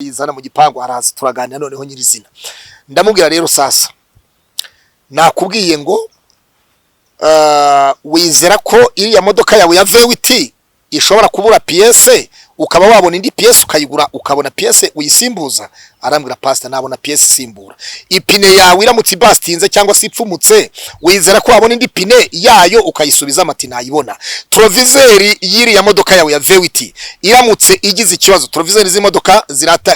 izana mu gipangu araza turaganira noneho nyirizina. Ndamubwira rero sasa nakubwiye ngo wizera ko iriya modoka yawe ya V8 ishobora kubura pièce ukaba wabona indi pièce ukayigura ukabona pièce uyisimbuza. Arambwira pastor nabona pièce isimbura. Ipine yawe iramutse bastinze cyangwa se ipfumutse wizera ko wabona indi pine yayo ukayisubiza amati nayibona. Troviseri y'iriya modoka yawe ya V8 iramutse igize ikibazo, troviseri z'imodoka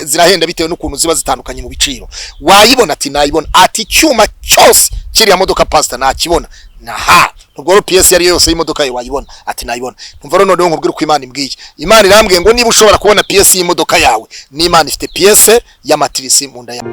zirahenda bitewe n'ukuntu ziba zitandukanye mu biciro. Wayibona ati nayibona. Ati cyuma cyose kiriya modoka pastor nakibona. Naha ubwo pièce yari yose y'imodoka yawe wayibona. Ati nayibona. Numva rero noneho nkubwira uko Imana imbwiye. Imana irambwiye ngo niba ushobora kubona pièce y'imodoka yawe, ni Imana ifite pièce ya matrisi mu nda yawe.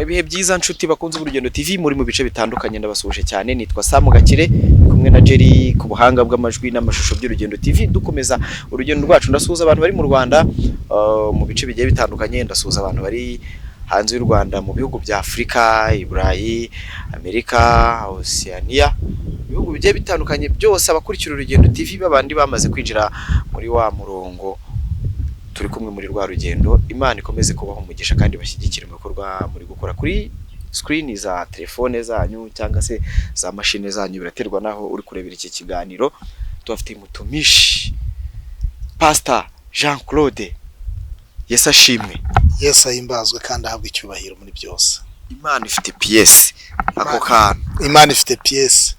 Ibihe byiza nshuti bakunze urugendo TV muri mu bice bitandukanye ndabasuje cyane. Nitwa Sam Gakire kumwe na Jerry ku buhanga bw'amajwi n'amashusho by'urugendo TV. Dukomeza urugendo rwacu, ndasuhuza abantu bari mu Rwanda mu bice bigiye bitandukanye, ndasuhuza abantu bari hanze y'u Rwanda mu bihugu bya Afrika, Iburayi, Amerika, Oceania, ibihugu bigiye bitandukanye byose. Abakurikira urugendo TV babandi bamaze kwinjira muri wa murongo turi kumwe muri rwa rugendo. Imana ikomeze kubaho umugisha kandi bashyigikira mu bikorwa muri gukora kuri screen za telefone zanyu cyangwa se za machine zanyu, biraterwa naho uri kurebera iki kiganiro. Tubafite mutumishi Pastor Pst.Claude. Yesu ashimwe. Yesu ahimbazwe kandi ahabwe icyubahiro muri byose. Imana ifite pièce ako kantu. Imana ifite pièce.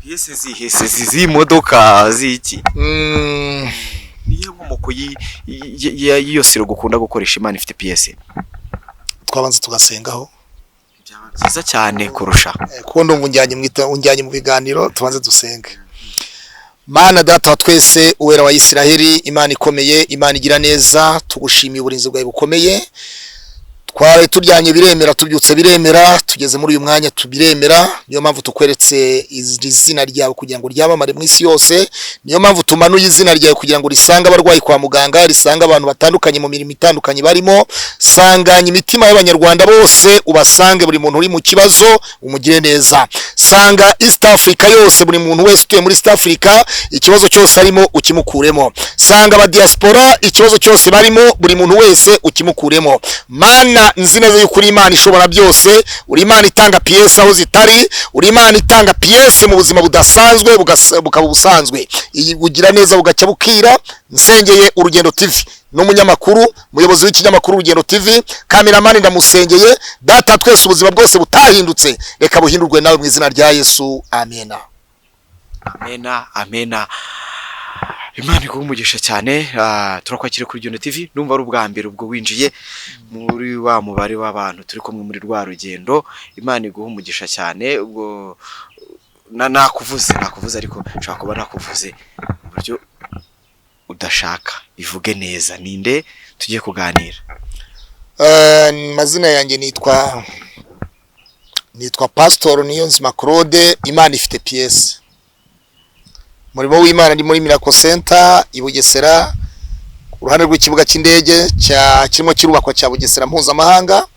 Pièce zihese z'imodoka ziki? Niyo nkomoko y'iyo siro gukunda gukoresha. Imana ifite pièce. Twabanza tugasengaho. Byaba byiza cyane kurusha. Kuko ndumva unjyanye mu biganiro, tubanze dusenge. Mana data wa twese, uwera wa Isiraheli, Imana ikomeye, Imana igira neza, tugushimiye uburinzi bwawe bukomeye. Tware turyanye biremera, tubyutse biremera, tugeze muri uyu mwanya tubiremera. Niyo mpamvu tukweretse izina ryawe kugira ngo ryamamare mu isi yose. Niyo mpamvu tumanuye izina ryawe kugira ngo risanga abarwayi kwa muganga, risanga abantu batandukanye mu mirimo itandukanye barimo. Sanganya imitima y'abanyarwanda bose, ubasange buri muntu uri mu kibazo umugire neza. Sanga East Africa yose, buri muntu wese utuye muri East Africa ikibazo cyose arimo ukimukuremo. Sanga aba diaspora ikibazo cyose barimo, buri muntu wese ukimukuremo. Mana nzi neza yuko uri Imana ishobora byose, uri Imana itanga pièce aho zitari, uri Imana itanga pièce mu buzima budasanzwe bukaba busanzwe. Iyi ugira neza bugacya bukira. Nsengeye urugendo TV n'umunyamakuru, muyobozi w'ikinyamakuru urugendo TV, cameraman ndamusengeye. Data twese ubuzima bwose butahindutse, reka buhindurwe nawe mu izina rya Yesu. Amena. Amena, amena. Imana igumugisha cyane. Turakwakira kuri urugendo TV. Ndumva ari ubwa mbere ubwo winjiye muri wa mubare w'abantu turi kumwe muri rwa rugendo. Imana igumugisha cyane. Ubwo nakuvuze ariko nshaka kuba nakuvuze buryo udashaka. Ivuge neza, ninde tugiye kuganira? Mazina yanjye nitwa Pastor Pst.Claude. Imana ifite pièce. Murimo w'Imana ndi muri Miracle Center i Bugesera, uruhande rw'ikibuga cy'indege kirimo kirubakwa cya Bugesera mpuzamahanga,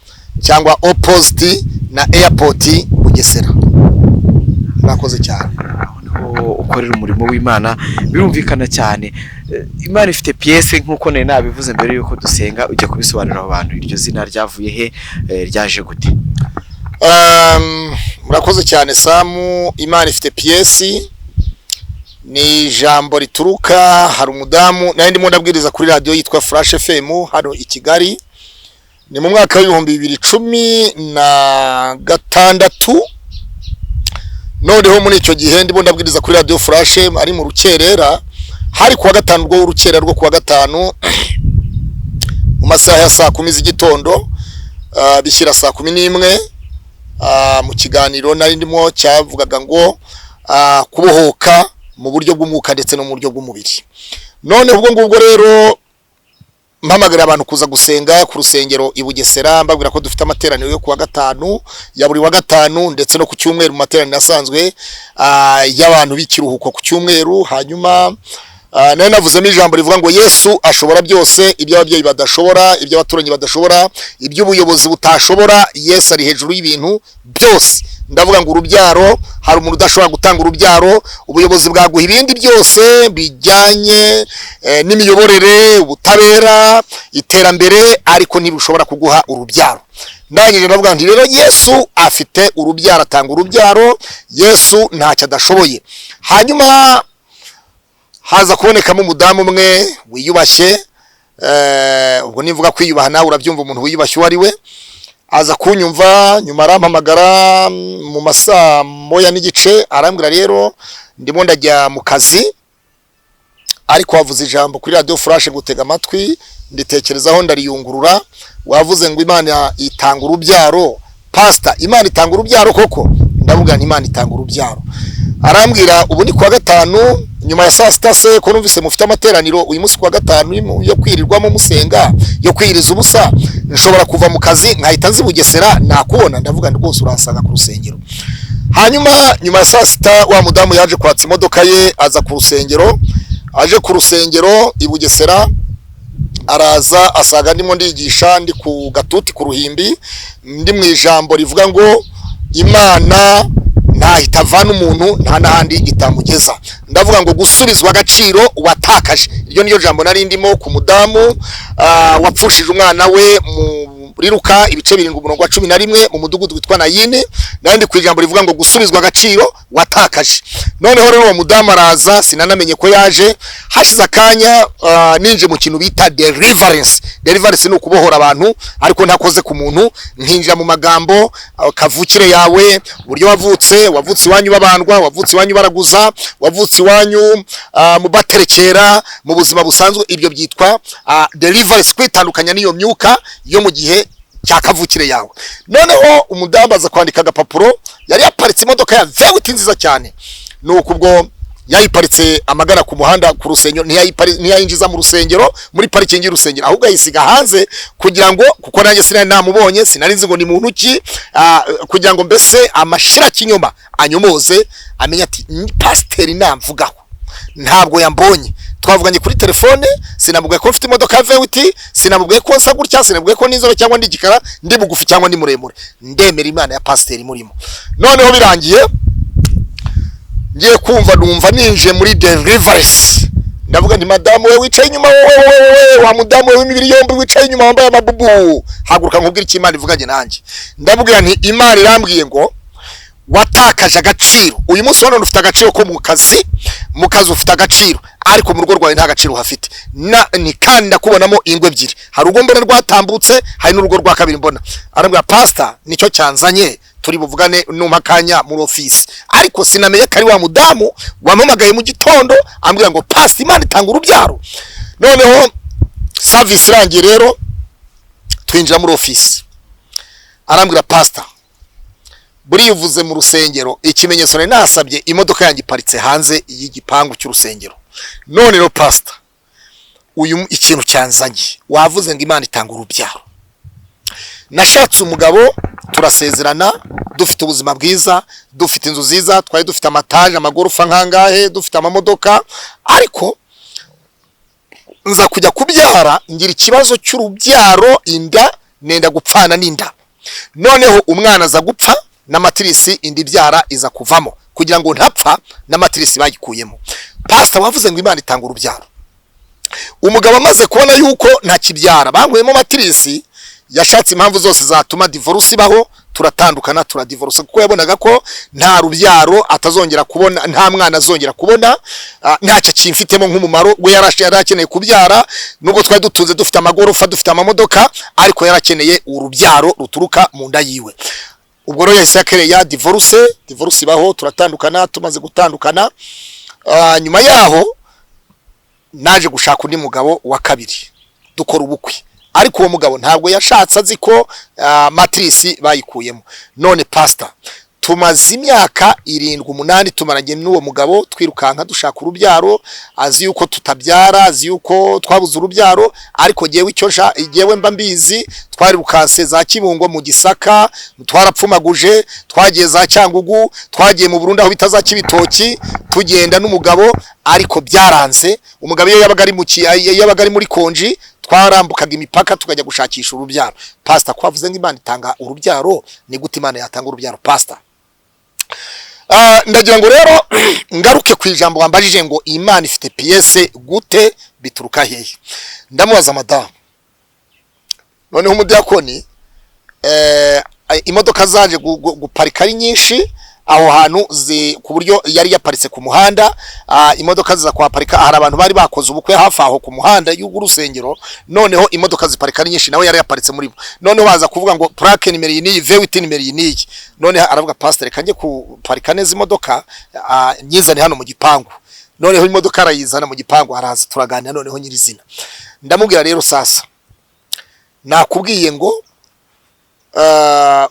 cyangwa opposite na airport Bugesera. Murakoze cyane. Ukorera umurimo w'Imana birumvikana cyane. Imana ifite pièce nkuko nari nabivuze mbere yuko dusenga. Ujye kubisobanurira abantu iryo zina ryavuye he, ryaje gute? Murakoze cyane Samu. Imana ifite pièce ni ijambo rituruka, hari umudamu nari ndimo ndabwiriza kuri radio yitwa Flash FM hano i Kigali. Ni mu mwaka wa 2016. Noneho muri icyo gihe ndimo ndabwiriza kuri radio Flash ari mu rukerera, hari kuwa gatanu rwo urukerera rwo kuwa gatanu mu masaha ya saa 10 z'igitondo, bishyira saa 11. Mu kiganiro nari ndimo cyavugaga ngo kubohoka mu buryo bw'umwuka ndetse no mu buryo bw'umubiri. None ubwo ngubwo rero mpamagara abantu kuza gusenga ku rusengero i Bugesera, mbabwira ko dufite amateraniro yo kuwa gatanu ya buri wa gatanu, ndetse no ku cyumweru mu materaniro asanzwe y'abantu b'ikiruhuko ku cyumweru. Hanyuma nayo navuzemo ijambo rivuga ngo Yesu ashobora byose, ibyo ababyeyi badashobora, ibyo abaturanyi badashobora, ibyo ubuyobozi butashobora, Yesu ari hejuru y'ibintu byose. Ndavuga ngo urubyaro, hari umuntu udashobora gutanga urubyaro, ubuyobozi bwaguha ibindi byose bijyanye n'imiyoborere, ubutabera, iterambere, ariko ntibushobora kuguha urubyaro. Ndangije ndavuga nti rero Yesu afite urubyaro, atanga urubyaro, Yesu ntacyo adashoboye. Hanyuma haza kubonekamo umudamu umwe wiyubashye, ubwo nivuga kwiyubaha nawe urabyumva umuntu wiyubashye uwo ari we. Aza kunyumva, nyuma arampamagara mu masaa 1:30, arambwira rero ndimo ndajya mu kazi, ariko wavuze ijambo kuri radio flash gutega amatwi, nditekerezaho ndariyungurura, wavuze ngo Imana itanga urubyaro. Pastor, Imana itanga urubyaro koko? Ndavuga nti Imana itanga urubyaro. Arambwira ubu ni kuwa gatanu nyuma ya saa sita se ko numvise mufite amateraniro uyu munsi kuwa gatanu yo kwirirwamo musenga, yo kwiriza ubusa, nshobora kuva mu kazi nkahita nzi Bugesera nakubona. Ndavuga ndi rwose uransanga ku rusengero. Hanyuma nyuma ya saa sita wa mudamu yaje kwatsa imodoka ye, aza ku rusengero, aje ku rusengero i Bugesera, araza asaga ndimo ndigisha, ndi ku gatuti ku ruhimbi, ndi mu ijambo rivuga ngo Imana ntahita avana umuntu nta n'ahandi itamugeza. Ndavuga ngo gusubizwa agaciro watakaje, iryo niyo jambo nari ndimo ku mudamu wapfushije umwana we muri Luka ibice 7:11 mu mudugudu witwa Nayini, nandi ku ijambo rivuga ngo gusubizwa agaciro watakaje. Noneho rero uwo mudamu araza, sinanamenye ko yaje, hashize akanya ninje mu kintu bita deliverance. Deliverance ni ukubohora abantu ariko ntakoze ku muntu, nkinjira mu magambo kavukire yawe, uburyo wavutse iwanyu babandwa, wavutse iwanyu baraguza, wavutse iwanyu mu baterekera, mu buzima busanzwe, ibyo byitwa deliverance, kwitandukanya n'iyo myuka yo mu gihe cya kavukire yawe. Noneho umudamu aza kwandika agapapuro, yari yaparitse imodoka ya vewiti nziza cyane, nuko ubwo yayiparitse amagara ku muhanda ku rusengero, ntiyayinjiza mu rusengero muri parikingi y'urusengero, ahubwo ayisiga hanze kugira ngo, kuko nanjye sinari namubonye, sinari nzi ngo ni muntu ki, kugira ngo mbese amashira kinyoma anyomoze, amenya ati pasiteri namvugaho ntabwo yambonye. Twavuganye kuri telefone, sinamubwiye ko mfite imodoka ya vewiti, sinamubwiye ko nsa gutya, sinamubwiye ko n'inzobe cyangwa ndigikara, ndi bugufi cyangwa ndi muremure. Ndemera Imana ya pasiteri murimo. Noneho birangiye, ngiye kumva numva ninje muri deliverance. Ndavuga nti madamu we wicaye inyuma, wowe wa mudamu we w'imibiri yombi wicaye inyuma wambaye amabubu, haguruka nkubwira iki Imana ivuganye nanjye. Ndavuga nti Imana irambwiye ngo watakaje agaciro. Uyu munsi none ufite agaciro ko mu kazi ufite agaciro, ariko mu rugo rwawe nta gaciro hafite. Ni kandi ndakubonamo ingwe ebyiri, hari urugo mbona rwatambutse, hari n'urugo rwa kabiri mbona. Arambwira pastor, nicyo cyanzanye, turi buvugane numakanya muri office, ariko sinamenye kari wa mudamu wamamagaye mu gitondo ambwira ngo pastor, Imana itanga urubyaro. Noneho service irangiye rero twinjira muri office, arambwira pastor, buri yuvuze mu rusengero ikimenyetso nari nasabye, imodoka yanjye iparitse hanze y'igipangu cy'urusengero. None rero pastor, uyu ikintu cyanzanye, wavuze ngo Imana itanga urubyaro. Nashatse umugabo, turasezerana, dufite ubuzima bwiza, dufite inzu nziza, twari dufite amataje, amagorofa nkangahe, dufite amamodoka, ariko nza kujya kubyara, ngira ikibazo cy'urubyaro, inda nenda gupfana n'inda. Noneho umwana aza gupfa, na matrisi indi byara iza kuvamo, kugira ngo ntapfa na matrisi bayikuyemo. Pastor, wavuze ngo Imana itanga urubyaro. Umugabo amaze kubona yuko nta kibyara, banguyemo matrisi, yashatse impamvu zose zatuma divorce ibaho, turatandukana, turadivorce, kuko yabonaga ko nta rubyaro atazongera kubona, nta mwana azongera kubona, ntacyo kimfitemo nk'umumaro. We yarakeneye kubyara, nubwo twari dutunze, dufite amagorofa, dufite amamodoka, ariko yarakeneye urubyaro ruturuka mu nda yiwe. Ubwo rero yahise yakereya divorce ibaho, turatandukana. Tumaze gutandukana, nyuma yaho naje gushaka undi mugabo wa kabiri, dukora ubukwe, ariko uwo mugabo ntabwo yashatse azi ko matrisi bayikuyemo. None pastor, tumaze imyaka 7-8 tumaranye n'uwo mugabo twirukanka dushaka urubyaro, azi yuko tutabyara, azi yuko twabuze urubyaro, ariko jewe jewe mba mbizi. Twari rukanse za Kibungo mu Gisaka, twarapfumaguje, twagiye za Cyangugu, twagiye mu Burundi aho bitaza Kibitoki, tugenda n'umugabo, ariko byaranze. Umugabo iyo yabaga ari muri konji, twarambukaga imipaka tukajya gushakisha urubyaro. Pastor, kwavuze ngo Imana itanga urubyaro, ni gute Imana yatanga urubyaro Pastor? Ndagira ngo rero ngaruke ku ijambo wambajije ngo Imana ifite pièce gute, bituruka hehe. Ndamubaza madamu, noneho umudiyakoni imodoka zaje guparika ari nyinshi aho hantu ku buryo yari yaparitse ku muhanda. Imodoka ziza kuhaparika, hari abantu bari bakoze ubukwe hafi aho ku muhanda y'urusengero, noneho imodoka ziparika ari nyinshi, nawe yari yaparitse muri bo. Noneho baza kuvuga ngo plaque nimero iyi niyi, V8 nimero iyi niyi. Noneho aravuga pastor, kanje kuparika neza imodoka nyizane hano mu gipangu. Noneho imodoka arayizana mu gipangu, araza turaganira noneho nyirizina. Ndamubwira rero sasa, nakubwiye ngo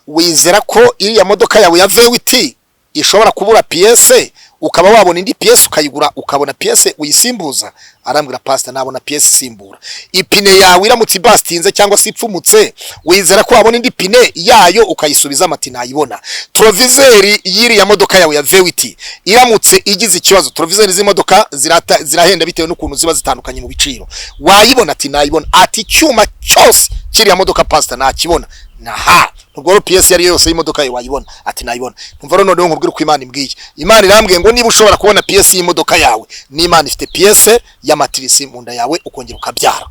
wizera ko iriya modoka yawe ya V8 ishobora kubura pièce, ukaba wabona indi pièce ukayigura, ukabona pièce uyisimbuza? Arambwira pastor, nabona pièce isimbura. Ipine yawe iramutse bastinze cyangwa se ipfumutse, wizera ko wabona indi pine yayo ukayisubiza? Mati nayibona. Troviseur y'iriya modoka yawe ya V8 iramutse igize ikibazo, troviseur z'imodoka zirahenda bitewe n'ukuntu ziba zitandukanye mu biciro, wayibona? Ati nayibona. Ati cyuma cyose kiriya modoka pastor nakibona. Naha, ubwo pièce yari yose y'imodoka yawe wayibona? Ati nayibona. Umva rero noneho nkubwira uko Imana imbwiye. Imana irambwiye ngo niba ushobora kubona pièce y'imodoka yawe, ni Imana ifite pièce ya matrisi mu nda yawe, ukongera ukabyara.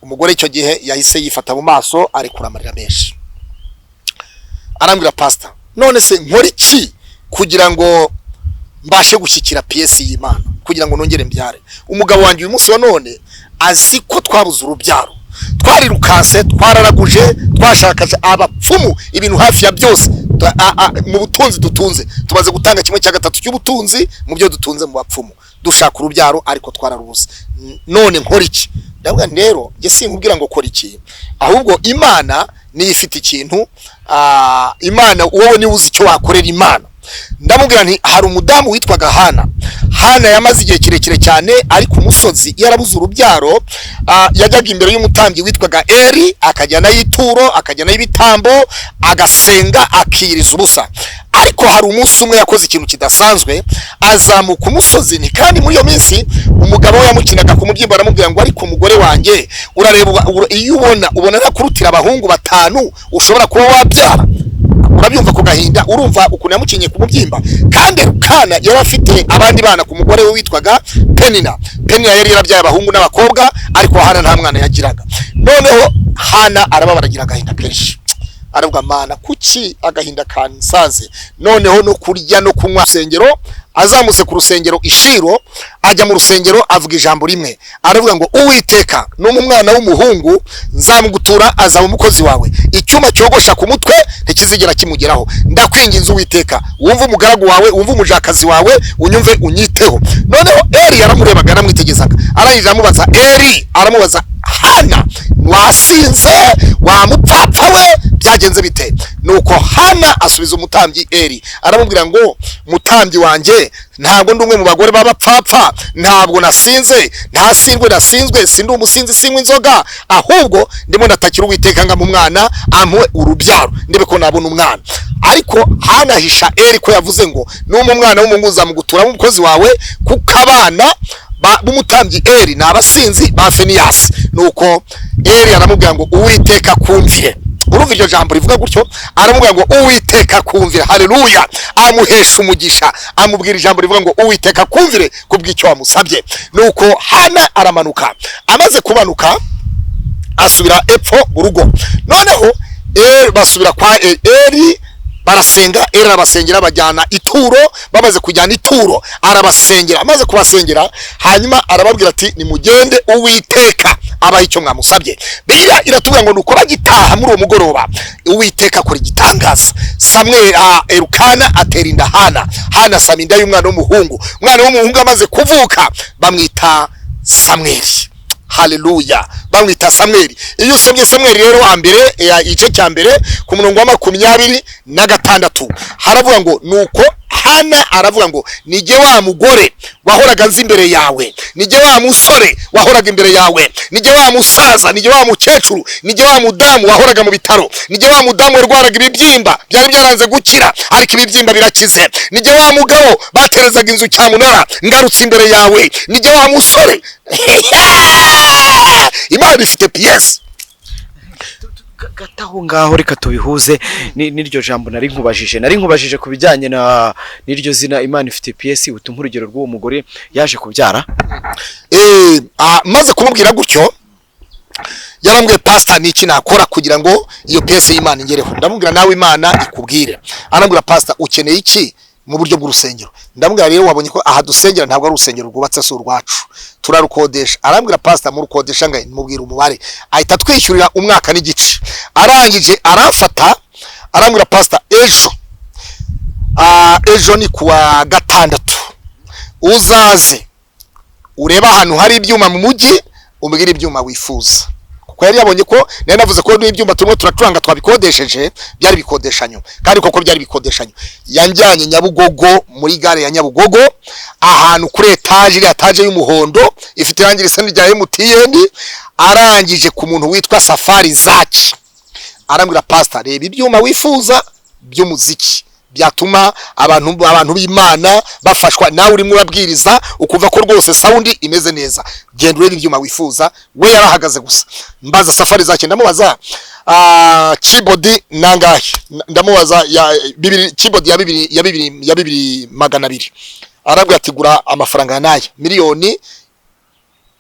Umugore icyo gihe yahise yifata mu maso, ari kuramarira menshi. Arambwira pastor, none se nkora iki kugira ngo mbashe gushyikira pièce y'Imana, kugira ngo nongere mbyare? Umugabo wanjye uyu munsi wa none azi ko twabuze urubyaro, twari rukanse, twararaguje, twashakaje abapfumu ibintu hafi ya byose mu butunzi dutunze. Tumaze gutanga 1/3 cy'ubutunzi mu byo dutunze mu bapfumu, dushaka urubyaro ariko twararubuze. None nkora iki? Ndavuga rero nge sinkubwira ngo kora iki, ahubwo Imana niyo ifite ikintu. Imana wowe ni uzi icyo wakorera Imana. Ndamubwira nti hari umudamu witwaga Hana yamaze igihe kirekire cyane ari ku musozi yarabuze urubyaro. Yajyaga imbere y'umutambyi witwaga Eli, akajyana y'ituro, akajyana y'ibitambo, agasenga, akiriza ubusa. Ariko hari umunsi umwe yakoze ikintu kidasanzwe, azamuka umusozi. Ni kandi muri iyo minsi umugabo we yamukinaga ku mubyimba, aramubwira ngo ariko umugore wanjye, urareba iyo ubona nakurutira abahungu 5 ushobora kuba wabyara. Urabyumva ko gahinda, urumva ukuntu yamukinye ku mubyimba. Kandi Rukana yari afite abandi bana ku mugore we witwaga Penina yari yarabyaye abahungu n'abakobwa, ariko Hana nta mwana yagiraga. Noneho Hana arababaragira agahinda kenshi, aravuga Mana kuki agahinda kansaze? Noneho no kurya no kunywa rusengero. Azamutse ku rusengero ishiro, ajya mu rusengero avuga ijambo rimwe, aravuga ngo Uwiteka n'umwana w'umuhungu nzamugutura, azaba umukozi wawe, icyuma cyogosha ku mutwe ntikizigera kimugeraho. Ndakwinginze Uwiteka, wumva umugaragu wawe, wumva umujakazi wawe, unyumve unyiteho. Noneho Eli yaramurebaga, aramwitegezaga, arangije amubaza aramubaza Hana, wasinze wa mupfapfa we, byagenze bite? Nuko Hana asubiza umutambyi Eli, aramubwira ngo mutambyi wanjye, ntabwo ndi umwe mu bagore b'abapfapfa, ntabwo nasinze, nasinzwe, sindi umusinzi, sinywa inzoga, ahubwo ndimo natakira Uwiteka nga mu mwana amwe urubyaro, ndebe ko nabona umwana. Ariko Hana hisha Eli ko yavuze ngo n'umwana w'umuhungu nzamugutura mu mukozi wawe, kuko abana b'umutambyi Eli n'abasinzi ba Feniyasi. Nuko Eli aramubwira ngo Uwiteka kumvire. Urumva iryo jambo rivuga gutyo, aramubwira ngo Uwiteka kumvire. Haleluya! Amuhesha umugisha, amubwira ijambo rivuga ngo Uwiteka kumvire kubw'icyo wamusabye. Nuko Hana aramanuka, amaze kumanuka asubira epfo mu rugo. Noneho basubira kwa Eli, barasenga. Eli arabasengera, bajyana ituro. Bamaze kujyana ituro arabasengera, amaze kubasengera hanyuma arababwira ati nimugende, Uwiteka abaha icyo mwamusabye. Bibiliya iratubwira ngo nuko bagitaha muri uwo mugoroba, Uwiteka akora igitangaza. Rukana atera inda Hana asama inda y'umwana w'umuhungu. Umwana w'umuhungu amaze kuvuka bamwita Samweli. haleluya, bamwita Samweli. Iyo usomye Samweli rero wa mbere igice cya mbere ku murongo wa 26 haravuga ngo nuko Hana aravuga ngo nige wa mugore wahoraga nzi imbere yawe, nige wa musore wahoraga imbere yawe, nige wa musaza, nige wa mukecuru, nige wa mudamu wahoraga mu bitaro, nige wa mudamu warwaraga ibibyimba byari byaranze gukira ariko ibibyimba birakize, nige wa mugabo baterezaga inzu cyamunara ngarutse imbere yawe, nige wa musore. Imana ifite piyesi. gataho ngaho reka tubihuze n'iryo jambo nari nkubajije ku bijyanye n'iryo zina Imana ifite PS. Utuma urugero rw'uwo mugore yaje kubyara, maze kumubwira gutyo yarambwiye pastor ni iki nakora kugira ngo iyo PS y'Imana ingereho. Ndamubwira nawe Imana ikubwire. Arambwira pastor ukeneye iki mu buryo bw'urusengero? Ndamubwira rero wabonye ko aha dusengera ntabwo ari urusengero rwubatse si urwacu, turarukodesha. Arambwira pastor mu rukodesha ngaye mubwira umubare, ahita twishyurira umwaka n'igice. Arangije arafata arambwira pastor ejo ni kuwa 6 uzaze ureba ahantu hari ibyuma mu mujyi umbwira ibyuma wifuza, kuko yari yabonye ko nari navuze ko n'ibyuma tumwe turacuranga twabikodesheje byari bikodeshanyo, kandi koko byari bikodeshanyo. Yanjyanye Nyabugogo, muri gare ya Nyabugogo, ahantu kuri etaje y'umuhondo ifite irangi risa n'irya MTN. Arangije ku muntu witwa Safari Zaki arambwira pastor reba ibyuma wifuza by'umuziki byatuma abantu b'Imana bafashwa, nawe urimo urabwiriza ukuva ko rwose sound imeze neza, genda urebe ibyuma wifuza. We yarahagaze gusa. Mbaza Safari Zaki ndamubaza keyboard nangahe, ndamubaza keyboard ya 2200. Arabwira ati gura amafaranga naye miliyoni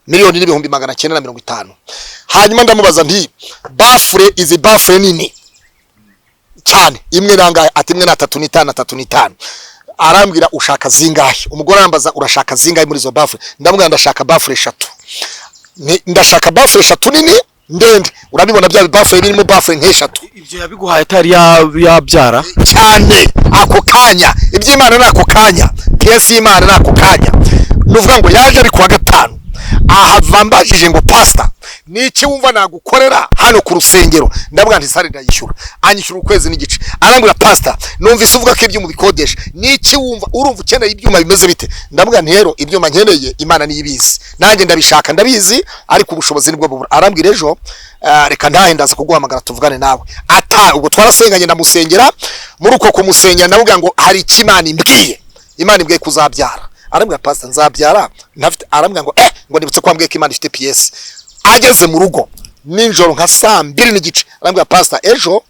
n'ibihumbi 950. Hanyuma ndamubaza nti bafure izi bafure nini cyane imwe nangahe? Ati imwe na 3.5. Arambwira ushaka zingahe? Umugore arambaza urashaka zingahe muri zo bafure? Ndamubwira ndashaka bafure 3. Ndashaka bafure 3 nini ndende. Urabibona bya bafure birimo bafure nke3. Ibyo yabiguhaye atari yabyara cyane ako kanya. Iby'Imana nako kanya, PS y'Imana nako kanya. Nuvuga ngo yaje ari kuwa 5. Aha vambajije ngo pastor niki wumva nagukorera hano ku rusengero? Ndabwira nti sare ndayishyura. Anyishyura ukwezi n'igice. Arambwira pastor numvise uvuga ko ibyuma bikodesha, niki wumva urumva ukeneye ibyuma bimeze bite? Ndabwira nti rero ibyuma nkeneye Imana niyibizi, nanjye ndabishaka ndabizi, ariko ubushobozi nibwo bubura. Arambwira ejo reka ntahe ndaza kuguhamagara tuvugane nawe. Ubwo twarasenganye ndamusengera, muri uko kumusengera ndabwira ngo hari ikimana imbwiye, Imana imbwiye kuzabyara. Arambwira pastor nzabyara ntafite. Arambwira ngo ngo nibutse ko ambwiye ko Imana ifite PS. Ageze mu rugo ninjoro nka 2:30. Arambwira pastor ejo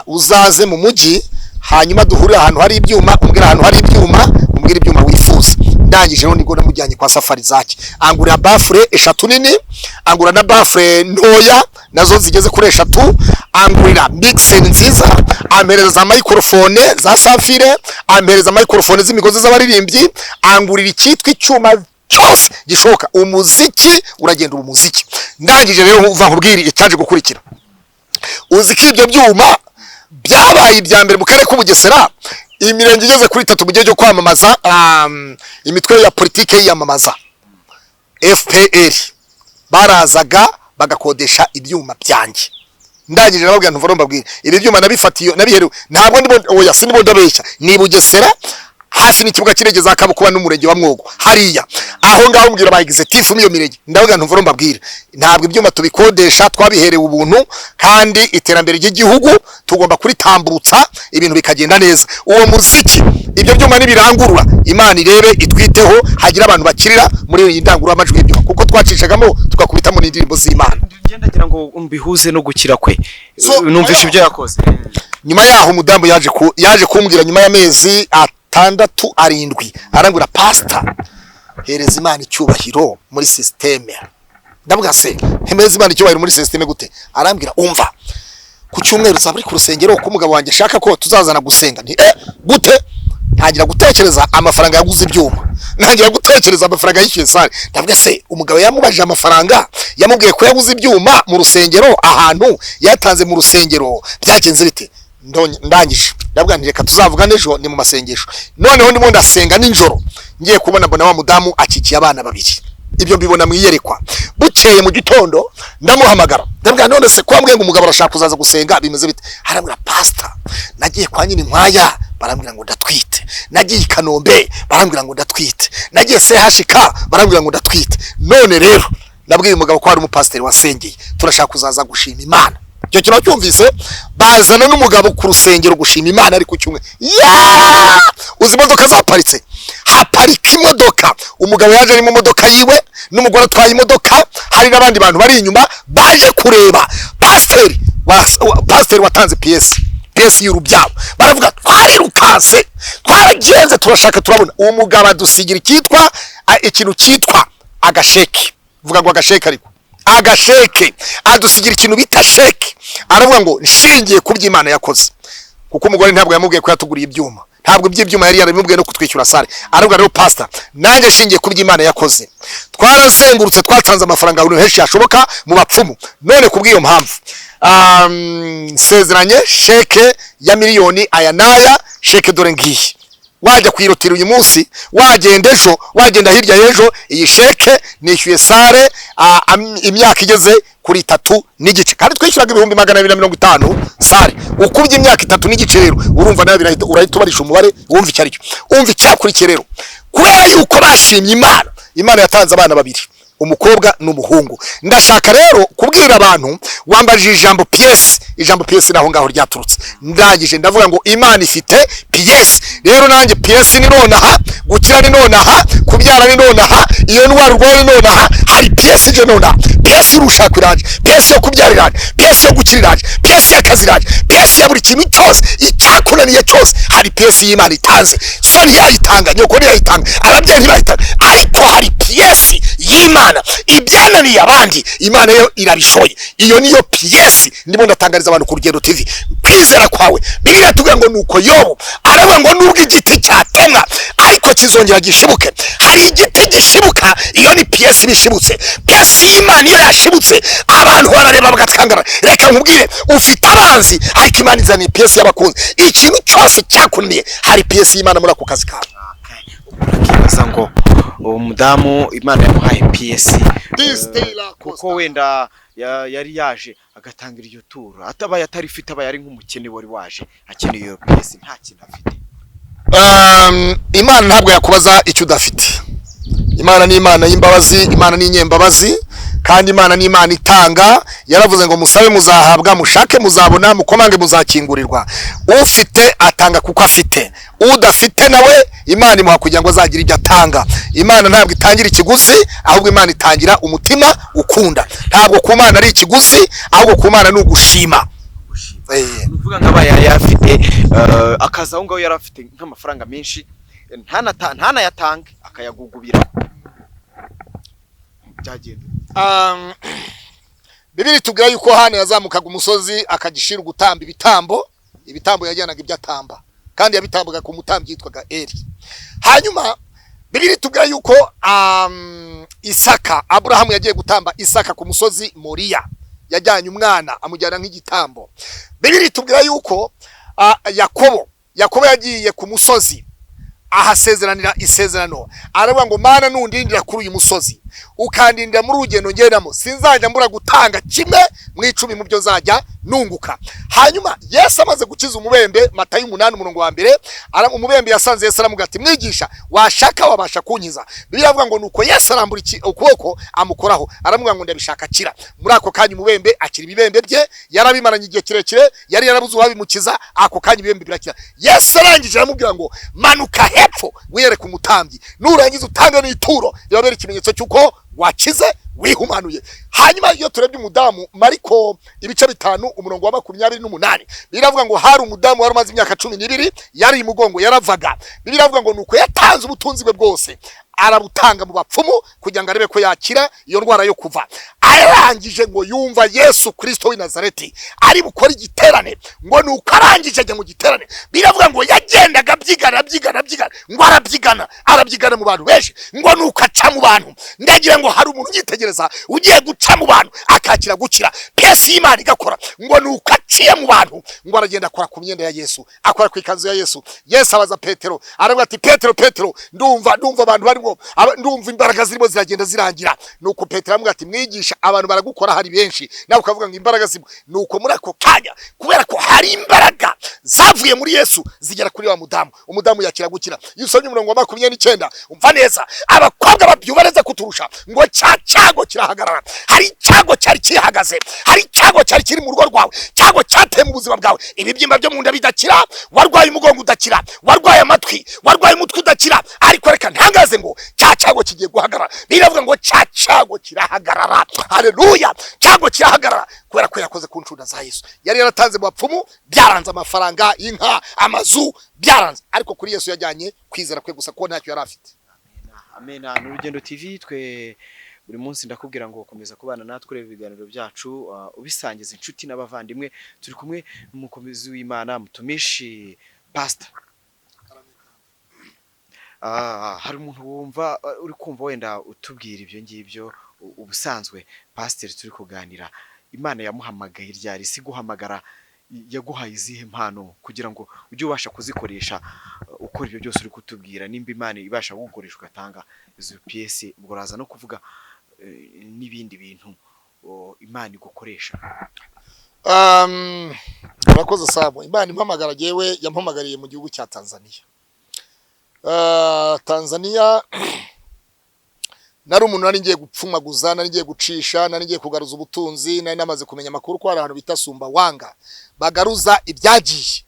uzaze mu mujyi, hanyuma duhurira ahantu hari ibyuma, umbwira ahantu hari ibyuma, umbwira ibyuma wifuza. Ndangije rero nibwo namujyanye kwa Safari Zaki, angurira bafure 3 nini, angura na bafure ntoya nazo zigeze kuri 3, angurira mixing nziza, ampereza microphone za Safire, ampereza microphone z'imigozi z'abaririmbyi, angurira icyitwa icyuma cyose gishoka. Umuziki uragenda umuziki. Ndangije rero uva nkubwira icyaje gukurikira. Uzi ko ibyo byuma byabaye ibya mbere mu karere k'Ubugesera, imirenge igeze kuri 3 mu gihe cyo kwamamaza imitwe ya politike yiyamamaza FPR. Barazaga bagakodesha ibyuma byanjye. Ndangije nababwira ntuva mbabwira ibi byuma nabifatiye nabiherewe, ntabwo oya sinibwo ndabeshya, ni Bugesera hafi n'ikibuga kirege za Kabukuba n'umurenge wa Mwogo hariya. Aho ngaho mbwira ba executive miyo mirenge, ndabwira ntuva mbabwira ntabwo ibyuma tubikodesha, twabiherewe ubuntu, kandi iterambere ry'igihugu tugomba kuritamburutsa ibintu bikagenda neza. Uwo muziki ibyo byuma nibirangurura, Imana irebe itwiteho, hagira abantu bakirira muri iyi ndangurura amajwi y'ibyo, kuko twacishagamo tukakubitamo n'indirimbo z'Imana. Ngendagira ngo umbihuze no gukira kwe. Numvishe ibyo yakoze. Nyuma yaho umudamu yaje kumbwira nyuma y'amezi 6-7, arangura pastor hereza Imana icyubahiro muri systeme. Ndavuga se hereza Imana icyubahiro muri systeme gute? Arambwira umva ku cyumweru uzaburi ku rusengero ko umugabo wanjye shaka ko tuzazana gusenga. Nti gute? Ntagira gutekereza amafaranga yaguze ibyuma, ntagira gutekereza amafaranga yishyuye sare. Ndavuga se umugabo yamubajije amafaranga, yamubwiye ko yaguze ibyuma mu rusengero, ahantu yatanze mu rusengero byagenze bite? Ndangije ndavuga nti reka tuzavugana ejo ni mu masengesho. Noneho ndimo ndasenga ninjoro, ngiye kubona mbona wa mudamu akikiye abana 2. ibyo mbibona mwiyerekwa. Bukeye mu gitondo ndamuhamagara, ndabwira none se kwa mbwe ngo umugabo arashaka kuzaza gusenga bimeze bite? Arambwira pastor, nagiye kwa nyine nkwaya barambwira ngo ndatwite, nagiye Kanombe barambwira ngo ndatwite, nagiye sehashika barambwira ngo ndatwite. None rero nabwiye umugabo ko hari umupasiteri wasengeye, turashaka kuzaza gushima Imana. Cyo kintu cyumvise bazana n'umugabo ku rusengero gushima Imana ari ku cyumwe. Uzi imodoka zaparitse, haparika imodoka, umugabo yaje ari mu modoka yiwe n'umugore atwaye imodoka, hari n'abandi bantu bari inyuma baje kureba pasiteri watanze PS y'urubyaro. Baravuga twarirukanse, twaragenze, turashaka turabona. Uwo mugabo adusigira ikintu cyitwa agasheke, vuga ngo agasheke, ariko agasheke adusigira ikintu bita sheke. Aravuga ngo nshingiye kubya Imana yakoze, kuko umugore ntabwo yamubwiye ko yatuguriye ibyuma, ntabwo ibyuma yari yaramubwiye no kutwishyura sare. Aravuga rero pastor, nanjye nshingiye kubya Imana yakoze, twarazengurutse, twatanze amafaranga buri henshi yashoboka mu bapfumu. None kubw'iyo mpamvu nsezeranye sheke ya miliyoni aya naya, sheke dore ngiyi. Wajya kwirotira uyu munsi, wagenda ejo, wagenda hirya y'ejo, iyi sheke nishyuye sare imyaka igeze kuri 3 n'igice, kandi twishyuraga 250 sare. Ukubye imyaka 3 n'igice rero urumva nawe urahita ubarisha umubare, wumva icyo aricyo. Umva icyakurikiye rero, kubera yuko bashimye Imana yatanze abana babiri, umukobwa n'umuhungu. Ndashaka rero kubwira abantu, wambajije ijambo PS naho ngaho ryaturutse. Ndangije ndavuga ngo Imana ifite PS. Rero nanjye PS ni nonaha, gukira ni nonaha, kubyara ni nonaha, iyo ndwara urwaye ni nonaha, hari PS je nonaha. PS y'urushako iraje, PS yo kubyara iraje, PS yo gukira iraje, PS y'akazi iraje, PS ya buri kintu cyose icyakunaniye cyose, hari PS y'Imana itanze. Soni yayitanga, nyoko yayitanga, ababyeyi bayitanga, ariko hari PS y'Imana ibyananiye abandi, Imana yo irabishoye. Iyo niyo PS ndimo ndatangariza abantu ku Rugendo TV. Kwizera kwawe, Bibiliya tuvuga ngo nuko Yobu aravuga ngo nubwo igiti cyatemwa ariko kizongera gishibuke. Hari igiti gishibuka, iyo ni PS bishibutse. PS y'Imana iyo yashibutse abantu barareba bagatangara. Reka nkubwire, ufite abanzi ariko Imana izaniye PS y'abakunzi. Ikintu cyose cyakunaniye hari PS y'Imana muri ako kazi kawe. Urakibaza ngo umudamu Imana yamuhaye PS kuko wenda yari yaje agatangira iyo turo, atabaye atari fite aba yari nk'umukene wari waje akeneye iyo PS, nta kintu afite. Imana ntabwo yakubaza icyo udafite. Imana ni Imana y'imbabazi, Imana ni inyembabazi, kandi Imana ni Imana itanga. Yaravuze ngo musabe muzahabwa, mushake muzabona, mukomange muzakingurirwa. Ufite atanga kuko afite, udafite nawe Imana imuha kugira ngo azagira ibyo atanga. Imana ntabwo itangira ikiguzi, ahubwo Imana itangira umutima ukunda. Ntabwo ku Mana ari ikiguzi, ahubwo ku Mana ni ugushima. Uvuga nk'aba yari afite akazi aho ngaho, yari afite nk'amafaranga menshi, ntana yatange akayagugubira. Byagenda Bibiliya tubwira yuko hano yazamukaga umusozi akagishira gutamba ibitambo yajyanaga ibyo atamba, kandi yabitambaga ku mutambyi yitwaga Eli. Hanyuma Bibiliya tubwira yuko Aburahamu yagiye gutamba Isaka ku musozi Moriya, yajyanye umwana amujyana nk'igitambo. Bibiliya tubwira yuko Yakobo yagiye ku musozi ahasezeranira isezerano, aravuga ngo Mana nundindira kuri uyu musozi, ukandindira muri urugendo ngendamo, sinzajya mbura gutanga kimwe mu 10 mu byo zajya nunguka. Hanyuma Yesu amaze gukiza umubembe, Matayo 8:1, umubembe yasanze Yesu aramuga ati mwigisha, washaka wabasha kunkiza. Bibiliya avuga ngo nuko Yesu arambura ukuboko amukoraho, aramuga ngo ndabishaka kira. Muri ako kanya umubembe akira ibibembe bye, yarabimaranye igihe kirekire, yari yarabuze uwabimukiza, ako kanya ibibembe birakira. Yesu arangije aramubwira ngo manuka hepfo wiyereka umutambyi, nurangiza utange n'ituro, yabera ikimenyetso cyuko wakize wihumanuye. Hanyuma iyo turebye umudamu Mariko 5:28, biravuga ngo hari umudamu wari umaze imyaka 12 yari imugongo yaravaga. Biravuga ngo nuko yatanze ubutunzi bwe bwose arabutanga mu bapfumu kugira ngo arebe ko yakira iyo ndwara yo kuva. Arangije ngo yumva Yesu Kristo w'i Nazareti ari bukora igiterane, ngo nuko arangije ajya mu giterane biravuga ngo yagendaga abyigana ngo arabyigana mu bantu benshi ngo nuko aca mu bantu ndagira ngo hari umuntu yitegereza ugiye guca mu bantu akakira gukira pesi y'Imana igakora ngo nuko aciye mu bantu ngo aragenda akora ku myenda ya Yesu akora ku ikanzu ya Yesu. Yesu abaza Petero aravuga ati Petero ndumva abantu barimo ndumva imbaraga zirimo ziragenda zirangira. Nuko Petero aramubwira ati mwigisha abantu baragukora hari benshi nawe ukavuga ngo imbaraga zirimo. Nuko muri ako kanya kubera ko hari imbaraga zavuye muri Yesu zigera kuri wa umudamu yakira gukira. Yusomye umurongo wa 29 umva neza abakobwa babyuba neza kuturusha ngo cyago kirahagarara. Hari icyago cyari kihagaze, hari icyago cyari kiri mu rugo rwawe, cyago cyateye mu buzima bwawe. Ibibyimba byo mu nda bidakira, warwaye umugongo udakira, warwaye amatwi, warwaye umutwe udakira, ariko reka ntangaze ngo cyago kigiye guhagarara. Biravuga ngo cyago kirahagarara. Haleluya! Cyago kirahagarara kubera ko yakoze ku ncunda za Yesu. Yari yaratanze mu bapfumu byaranze amafaranga, inka, amazu byaranze, ariko kuri Yesu yajyanye kwizera kwe gusa ko ntacyo yari afite. Amen. N'urugendo TV twe buri munsi ndakubwira ngo komeza kubana natwe ureba ibiganiro byacu ubisangiza inshuti n'abavandimwe. Turi kumwe n'umukomezi w'Imana mutumishi pastor. Hari umuntu wumva uri kumva wenda utubwira ibyo ngibyo ubusanzwe pastor turi kuganira Imana yamuhamagaye ryari si guhamagara yaguhaye izihe mpano kugira ngo ujye ubasha kuzikoresha ukora ibyo byose uri kutubwira nimba Imana ibasha gukoresha ugatanga izo pièces ubwo raza no kuvuga n'ibindi bintu Imana igukoresha. Urakoze Sabo. Imana impamagara jewe yampamagariye mu gihugu cya Tanzania. Tanzania nari umuntu nari ngiye gupfumaguza, nari ngiye gucisha, nari ngiye kugaruza ubutunzi, nari namaze kumenya amakuru ko hari ahantu bita Sumbawanga bagaruza ibyagiye.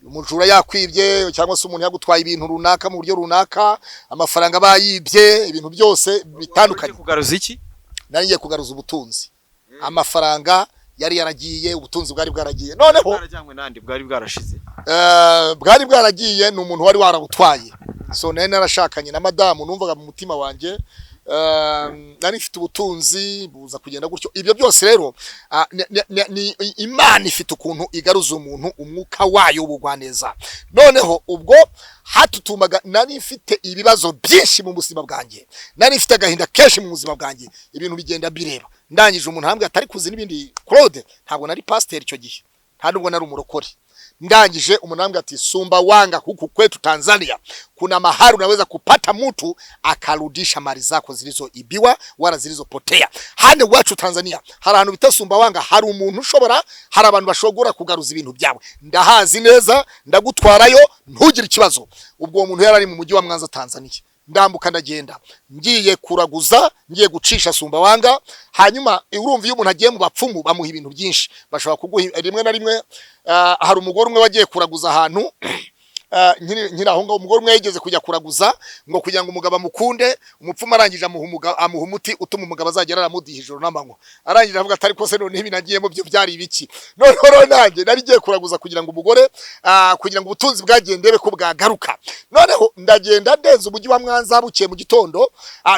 Umujura yakwibye cyangwa se umuntu yagutwaye ibintu runaka mu buryo runaka, amafaranga bayibye, ibintu byose bitandukanye. Kugaruza iki? Nari ngiye kugaruza ubutunzi. Amafaranga yari yaragiye, ubutunzi bwari bwaragiye. Noneho bwarajyanywe nandi bwari bwarashize. Bwari bwaragiye ni umuntu wari warabutwaye. So nari narashakanye na madamu numvaga mu mutima wanje nari mfite ubutunzi buza kugenda gutyo. Ibyo byose rero ni Imana ifite ukuntu igaruza umuntu umwuka wayo ubugwaneza. Noneho ubwo hatutumaga nari mfite ibibazo byinshi mu buzima bwanjye, nari mfite agahinda kenshi mu buzima bwanjye, ibintu bigenda bireba. Ndangije umuntu hambwe atari kuzi n'ibindi Claude, ntabwo nari pasteur icyo gihe, nta nubwo nari umurokore. Ndangije umunambwe ati Sumbawanga huku kwetu Tanzania kuna mahali unaweza kupata mtu akarudisha mali zako zilizoibiwa wala zilizopotea. Hane wacu Tanzania hari ahantu bita Sumbawanga, hari umuntu ushobora, hari abantu bashobora kugaruza ibintu byawe. Ndahazi neza, ndagutwarayo ntugire ikibazo. Ubwo uwo muntu yarari mu mujyi wa Mwanza Tanzania. Ndambuka ndagenda ngiye kuraguza, ngiye gucisha Sumbawanga. Hanyuma urumva iyo umuntu agiye mu bapfumu bamuha ibintu byinshi, bashobora kuguha rimwe na rimwe. Hari umugore umwe wagiye kuraguza ahantu, aho ngaho umugore umwe yigeze kujya kuraguza ngo kugira ngo umugabo amukunde, umupfumu arangije amuha umuti utuma umugabo azagera aramudiha ijoro n'amanywa. Arangije avuga atari ko se none ibi nagiyemo byo byari ibiki. Noneho nanjye nari giye kuraguza kugira ngo umugore kugira ngo ubutunzi bwagendebe ko bwagaruka. Noneho ndagenda ndenza umujyi wa Mwanza bukiye mu gitondo,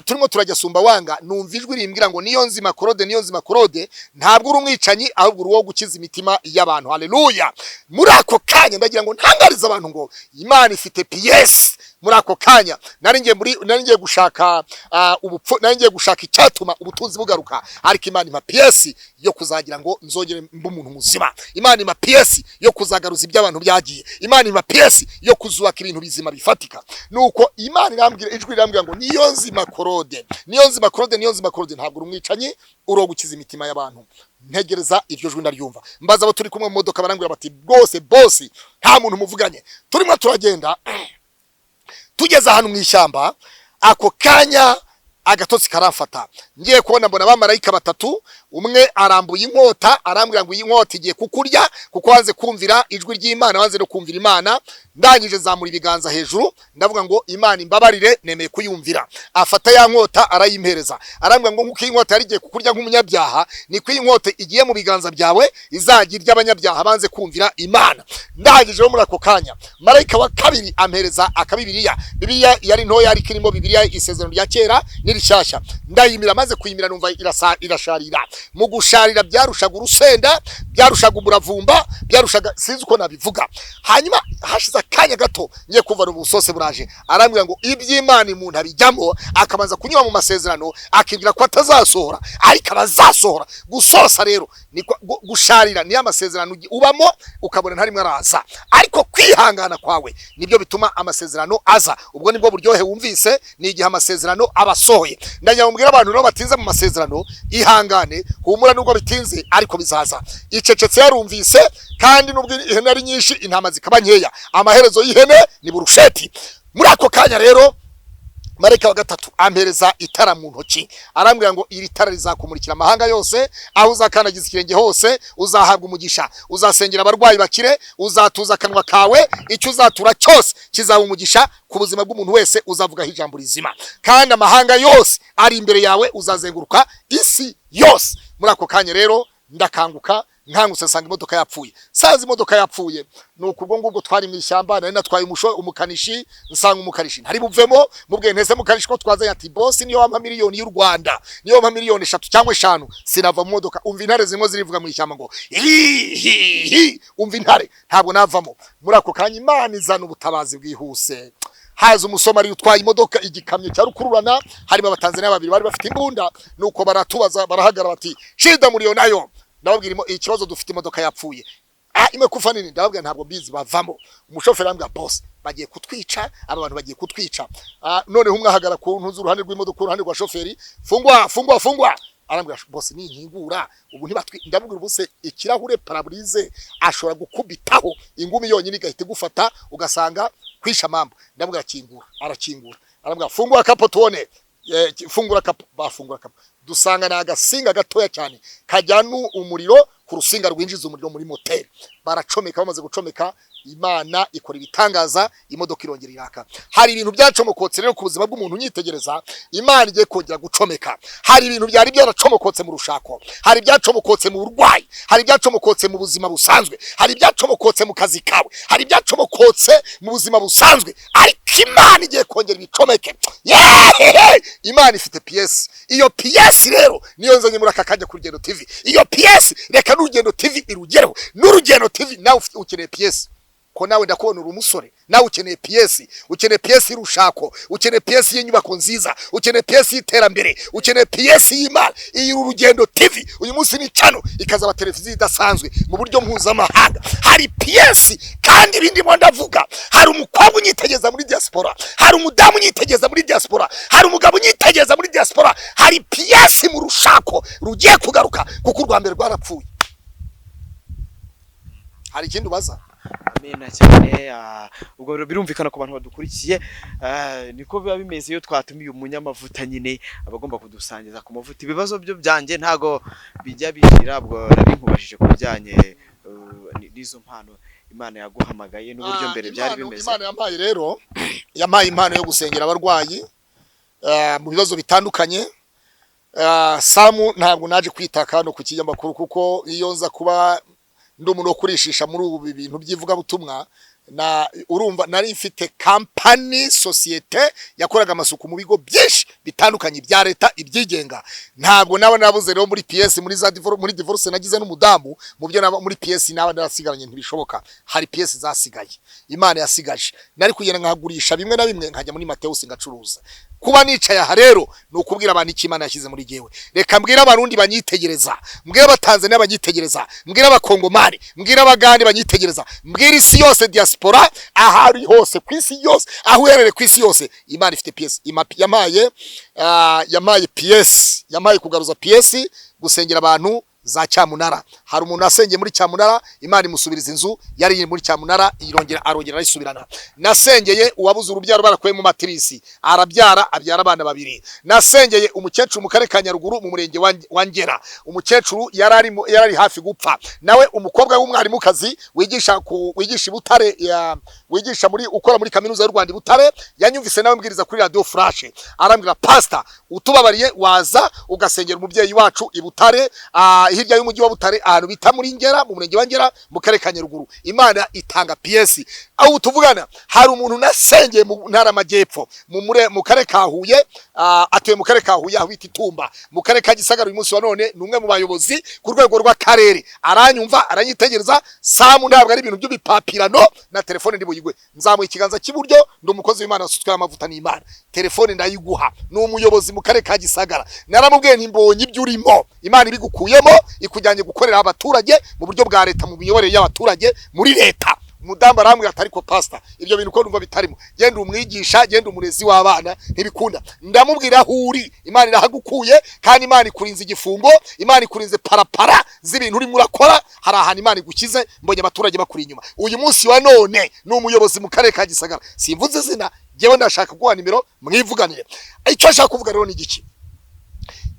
turimo turajya Sumbawanga, numva ijwi rimbwira ngo niyo nzima Claude ntabwo uri umwicanyi ahubwo uri wo gukiza imitima y'abantu. Haleluya! Muri ako kanya ndagira ngo ntangariza abantu ngo Imana ifite pièces. Muri ako kanya nari ngiye gushaka nari ngiye gushaka icyatuma ubutunzi bugaruka, ariko Imana ima pièces yo kuzagira ngo nzogere mba umuntu muzima. Imana ima pièces yo kuzagaruza iby'abantu byagiye. Imana ima pièces yo kuzubaka ibintu bizima bifatika. Nuko Imana irambwira, ijwi irambwira ngo niyo nzima Claude ntabwo uri umwicanyi, uro gukiza imitima y'abantu. Ntegereza iryo jwi ndaryumva, mbaza abo turi kumwe mu modoka barambwira bati rwose boss nta muntu muvuganye. Turimo turagenda tugeze ahantu mu ishyamba, ako kanya agatotsi karamfata. Ngiye kubona mbona abamarayika batatu, umwe arambuye inkota arambwira ngo iyi nkota igiye kukurya kuko wanze kumvira ijwi ry'Imana, wanze no kumvira Imana. Ndangije zamura ibiganza hejuru ndavuga ngo Imana imbabarire, nemeye kuyumvira. Afata ya nkota arayimpereza, arambwira ngo nkuko inkota yari igiye kukurya nk'umunyabyaha, ni ko inkota igiye mu biganza byawe izagirya abanyabyaha banze kumvira Imana. Ndangije muri ako kanya marayika wa kabiri ampereza akabibiriya. Bibiliya yari ntoya ariko irimo Bibiliya isezerano rya kera n'irishasha. Ndayimira, maze kuyimira numva irasharira. mu gusharira byarushaga urusenda, byarushaga umuravumba, byarushaga sinzi uko nabivuga. Hanyuma hashize akanya gato ngiye kuva ubusose buraje, arambwira ngo iby'Imana umuntu abijyamo akabanza kunyura mu masezerano akibwira ko atazasohora, ariko abazasohora. Gusosa rero ni gusharira, ni amasezerano ubamo ukabona ntarimo araza, ariko kwihangana kwawe nibyo bituma amasezerano aza. Ubwo nibwo buryohe wumvise, ni igihe amasezerano abasohoye. Ndanyamubwira abantu rero batinze mu masezerano, ihangane, humura nubwo bitinze ariko bizaza. Icecetse yarumvise, kandi nubwo ihene ari nyinshi intama zikaba nkeya, amaherezo y'ihene ni burusheti. Muri ako kanya rero marayika wa gatatu ampereza itara mu ntoki, arambwira ngo iri tara rizakumurikira amahanga yose, aho uzakandagiza ikirenge hose uzahabwa umugisha, uzasengera abarwayi bakire, uzatuza akanwa kawe, icyo uzatura cyose kizaba umugisha ku buzima bw'umuntu wese uzavugaho ijambo rizima, kandi amahanga yose ari imbere yawe uzazenguruka isi yose. Muri ako kanya rero ndakanguka, nkangutse nsanga imodoka yapfuye. Sazi imodoka yapfuye, nuko ubwo ngubwo twari mu ishyamba, nari natwaye umukanishi, nsanga umukanishi ntari buvemo, mubwiye ntese mukanishi ko twazanye, ati boss niyo wampa miliyoni y'u Rwanda, niyo wampa miliyoni 3 cyangwa 5 sinava mu modoka. Umva intare zimwe zirivuga mu ishyamba ngo hi, umva intare, ntabwo navamo. Muri ako kanya Imana izana ubutabazi bwihuse. Haza umusomari utwaye imodoka, igikamyo cya rukururana, harimo abatanzania babiri bari bafite imbunda, nuko baratubaza, barahagara bati shida muri yo nayo. Ndababwira ikibazo dufite, imodoka yapfuye. Imekufa nini? Ndababwira ntabwo bizi, bavamo. Umushoferi arambwira boss bagiye kutwica, aba bantu bagiye kutwica. None humwe ahagara ku ntuzu uruhande rw'imodoka, uruhande rwa shoferi, fungwa. Arambwira boss ni nkingura ubu ntibatwi. Ndababwira ubuse ikirahure parabrise ashobora gukubitaho ingumi yonyine igahita igufata ugasanga kwisha mambo. Ndababwira kingura, arakingura. Arambwira fungwa kapo tuone. Fungura kapo, bafungura kapo. Dusanga na agasinga gatoya cyane kajyana umuriro ku rusinga rwinjiza umuriro muri moteri. Baracomeka, bamaze gucomeka Imana ikora ibitangaza, imodoka irongera iraka. Hari ibintu byacomokotse rero ku buzima bw'umuntu nyitegereza, Imana igiye kongera gucomeka. Hari ibintu byari byaracomokotse mu rushako, hari byacomokotse mu burwayi, hari byacomokotse mu buzima busanzwe, hari byacomokotse mu kazi kawe, hari byacomokotse mu buzima busanzwe, ariko Imana igiye kongera ibicomeke. Imana ifite PS. Iyo PS rero niyo nzanye muri aka kanya ku Rugendo TV. Iyo PS reka n'Urugendo TV irugereho. N'Urugendo TV nawe ukeneye PS. Ko nawe ndakubona uri umusore, nawe ukeneye PS, ukeneye PS y'urushako, ukeneye PS y'inyubako nziza, ukeneye PS y'iterambere, ukeneye PS y'Imana. Iyi Urugendo TV uyu munsi ni channel ikazaba televiziyo idasanzwe mu buryo mpuzamahanga. Hari PS kandi ibindi mo ndavuga, hari umukobwa unyitegeza muri diaspora, hari umudamu unyitegeza muri diaspora, hari umugabo unyitegeza muri diaspora, hari PS mu rushako rugiye kugaruka kuko urwa mbere rwarapfuye. Hari ikindi ubaza? Amena cyane. Ubwo birumvikana ku bantu badukurikiye, niko biba bimeze iyo twatumiye umunyamavuta nyine abagomba kudusangiza ku mavuta. Ibibazo byo byanjye ntago bijya bishira, bwo narinkubashije kubijyanye n'izo mpano Imana yaguhamagaye n'uburyo mbere byari bimeze. Imana yampaye rero, yampaye impano yo gusengera abarwayi mu bibazo bitandukanye. Samu ntabwo naje kwitaka no ku kinyamakuru, kuko iyo nza kuba ndumuntu wo kurishisha muri ubu bintu by'ivuga butumwa, na urumva nari mfite company societe yakoraga amasuku mu bigo byinshi bitandukanye bya leta ibyigenga. Ntabwo naba nabuze rero muri PS, muri divorce nagize n'umudamu, mu byo naba muri PS naba narasigaranye ntibishoboka. Hari PS zasigaye Imana yasigaje, nari kugenda nkagurisha bimwe na bimwe nkajya muri Mateus ngacuruza. Kuba nicaye aha rero ni ukubwira abantu iki Imana yashyize muri jewe. Reka mbwira abarundi banyitegereza, mbwira abatanzania banyitegereza, mbwira abakongomani, mbwira abagande banyitegereza, mbwira isi yose diaspora ahari hose ku isi yose, aho uherere ku isi yose, Imana ifite PS. Yamaye PS, yamaye kugaruza PS gusengera abantu za Cyamunara. Hari umuntu asengeye muri Cyamunara, Imana imusubiriza inzu yari muri Cyamunara, arongera arisubirana. Nasengeye uwabuze urubyaro barakuye mu matrisi, abyara abana babiri. Nasengeye umukecuru mu Karere ka Nyaruguru mu murenge wa Ngera, umukecuru yarari hafi gupfa. Nawe umukobwa w'umwarimu kazi wigisha Butare, wigisha ukora muri kaminuza y'u Rwanda Butare, yanyumvise nawe mbwiriza kuri Radio Flash, arambwira pastor utubabariye waza ugasengera umubyeyi wacu i Butare, hirya y'umujyi wa Butare ahantu bita muri Ngera mu murenge wa Ngera mu karere ka Nyaruguru. Imana itanga PS. Aho tuvugana hari umuntu nasengeye mu ntara amajyepfo mu karere ka Huye, atuye mu karere ka Huye aho bita Itumba mu karere ka Gisagara. Uyu munsi wa none ni umwe mu bayobozi ku rwego rw'akarere, aranyumva aranyitegereza. Samu ntabwo ari ibintu by'ibipapirano na telefone ndi buyigwe, nzamuye ikiganza cy'iburyo, ndi umukozi w'Imana wasutswe amavuta n'Imana, telefone ndayiguha. Ni umuyobozi mu karere ka Gisagara. Naramubwiye nti mbonye ibyo urimo, Imana ibigukuyemo ikujyanye gukorera abaturage mu buryo bwa leta, mu miyoborere y'abaturage muri leta. Umudamu arambwira ati ariko pastor ibyo bintu ko numva bitarimo, genda umwigisha, genda umurezi w'abana ntibikunda. Ndamubwira huri, Imana irahagukuye kandi Imana ikurinze igifungo, Imana ikurinze parapara z'ibintu urimo urakora. Hari ahantu Imana igukize, mbonye abaturage bakuri inyuma. Uyu munsi wa none ni umuyobozi mu karere ka Gisagara, simvuze izina, jewe ndashaka guha nimero mwivuganire. Icyo ashaka kuvuga rero ni igiki?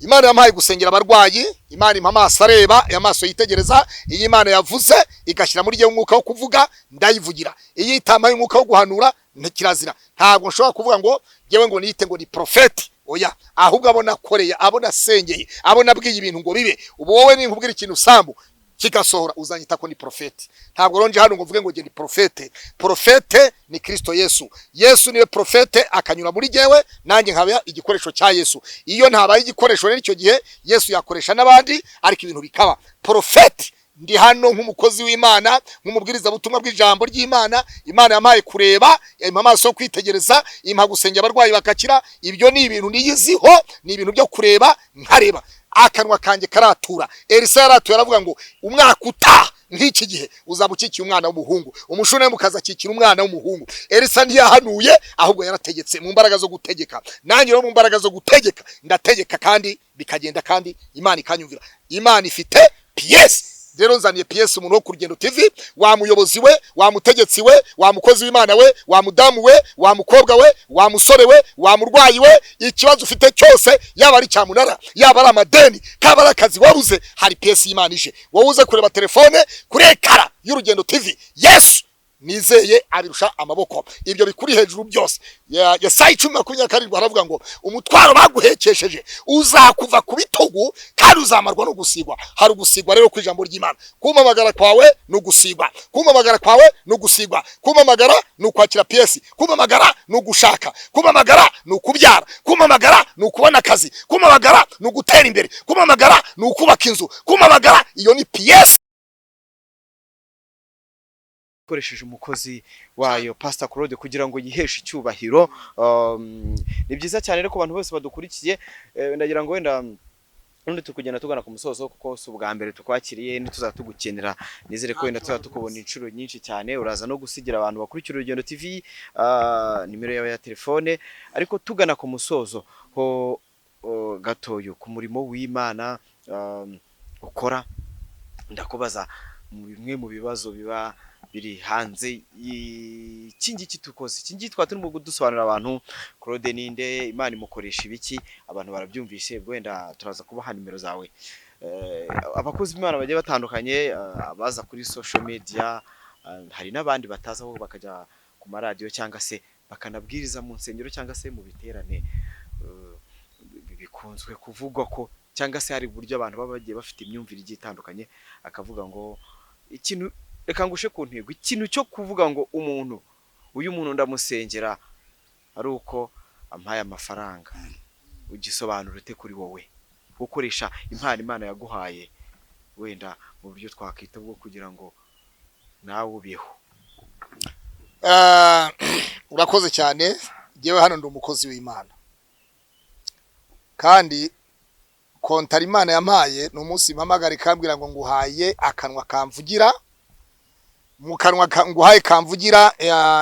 Imana yampaye gusengera abarwayi, Imana impa amaso areba, amaso yitegereza. Iyi Imana yavuze igashyira muri je umwuka wo kuvuga, ndayivugira. Iyi itamaye umwuka wo guhanura ntikirazira. Ntabwo nshobora kuvuga ngo jewe ngo niyite ngo ni prophet, oya. Ahubwo abona koreye, abona sengeye, abona bwiye ibintu ngo bibe. Ubu wowe ni nkubwira ikintu Sambu kigasohora uzanyita ko ni prophet. Ntabwo ronje hano ngo mvuge ngo je ni prophet. Prophet ni Kristo Yesu. Yesu niwe prophet, akanyura muri jewe nanjye nkaba igikoresho cya Yesu. Iyo ntabaye igikoresho rero icyo gihe Yesu yakoresha n'abandi, ariko ibintu bikaba. Prophet ndi hano nk'umukozi w'Imana, nk'umubwiriza butumwa bw'ijambo ry'Imana. Imana yamaye kureba, impa amaso yo kwitegereza, impa gusengera abarwayi bakakira. Ibyo ni ibintu niyiziho, ni ibintu byo kureba nkareba. Akanwa kanjye karatura. Elisa yaratuye aravuga ngo umwaka utaha nk'iki gihe uzaba ukikiye umwana w'umuhungu, umushune mukaza akikira umwana w'umuhungu. Elisa ntiyahanuye, ahubwo yarategetse mu mbaraga zo gutegeka. Nanjye rero mu mbaraga zo gutegeka ndategeka kandi bikagenda, kandi Imana ikanyumvira. Imana ifite PS. Rero nzaniye PS umuntu wo ku Rugendo TV, wa muyobozi we, wa mutegetsi we, wa mukozi w'Imana we, wa mudamu we, wa mukobwa we, wa musore we, wa murwayi we. Ikibazo ufite cyose, yaba ari cyamunara, yaba ari amadeni, kaba ari akazi wabuze, hari PS y'Imana ije. Wowe uze kureba telefone kuri ekara y'Urugendo TV. Yesu nizeye abirusha amaboko. Ibyo bikuri hejuru byose. Yesaya 10:27 haravuga ngo umutwaro baguhekesheje uzakuva ku bitugu kandi uzamarwa no gusigwa. Hari gusigwa rero ku ijambo ry'Imana. Kumamagara kwawe no gusigwa, kumamagara kwawe no gusigwa, kumamagara no kwakira PS, kumamagara no gushaka, kumamagara no kubyara, kumamagara no kubona akazi, kumamagara no gutera imbere, kumamagara no kubaka inzu, kumamagara iyo ni PS koresheje umukozi wayo Pst.Claude kugira ngo yiheshe icyubahiro. Ni byiza cyane rero ko abantu bose badukurikiye. Ndagira ngo wenda nundi tukugenda tugana ku musozo, kuko si ubwa mbere tukwakiriye, ntituzatugukenera. Nizere ko wenda tuzatukubona inshuro nyinshi cyane. Uraza no gusigira abantu bakurikira Urugendo TV nimero yawe ya telefone. Ariko tugana ku musozo ho gatoyo ku murimo w'Imana ukora, ndakubaza bimwe mu bibazo biba biri hanze y'ikingiki tukoze. Ikingiki twaturimo gudusobanurira abantu Claude ninde, Imana imukoresha ibiki, abantu barabyumvise. Wenda turaza kubaha nimero zawe. Abakozi b'Imana bagiye batandukanye, abaza kuri social media, hari n'abandi bataza aho bakajya ku maradiyo cyangwa se bakanabwiriza mu nsengero cyangwa se mu biterane. Bikunzwe kuvugwa ko cyangwa se hari buryo abantu baba bagiye bafite imyumvire igiye itandukanye, akavuga ngo ikintu reka ngushe ku ntego, ikintu cyo kuvuga ngo uyu muntu ndamusengera ari uko ampaye amafaranga. Ugisobanura ute kuri wowe ukoresha impano Imana yaguhaye, wenda mu buryo twakita bwo kugira ngo nawe ubeho? Urakoze cyane. Jewe hano ndi umukozi w'Imana, kandi kontara Imana yampaye ni umunsi mpamagara ikambwira ngo nguhaye akanwa kamvugira, mu kanwa nguhaye kamvugira.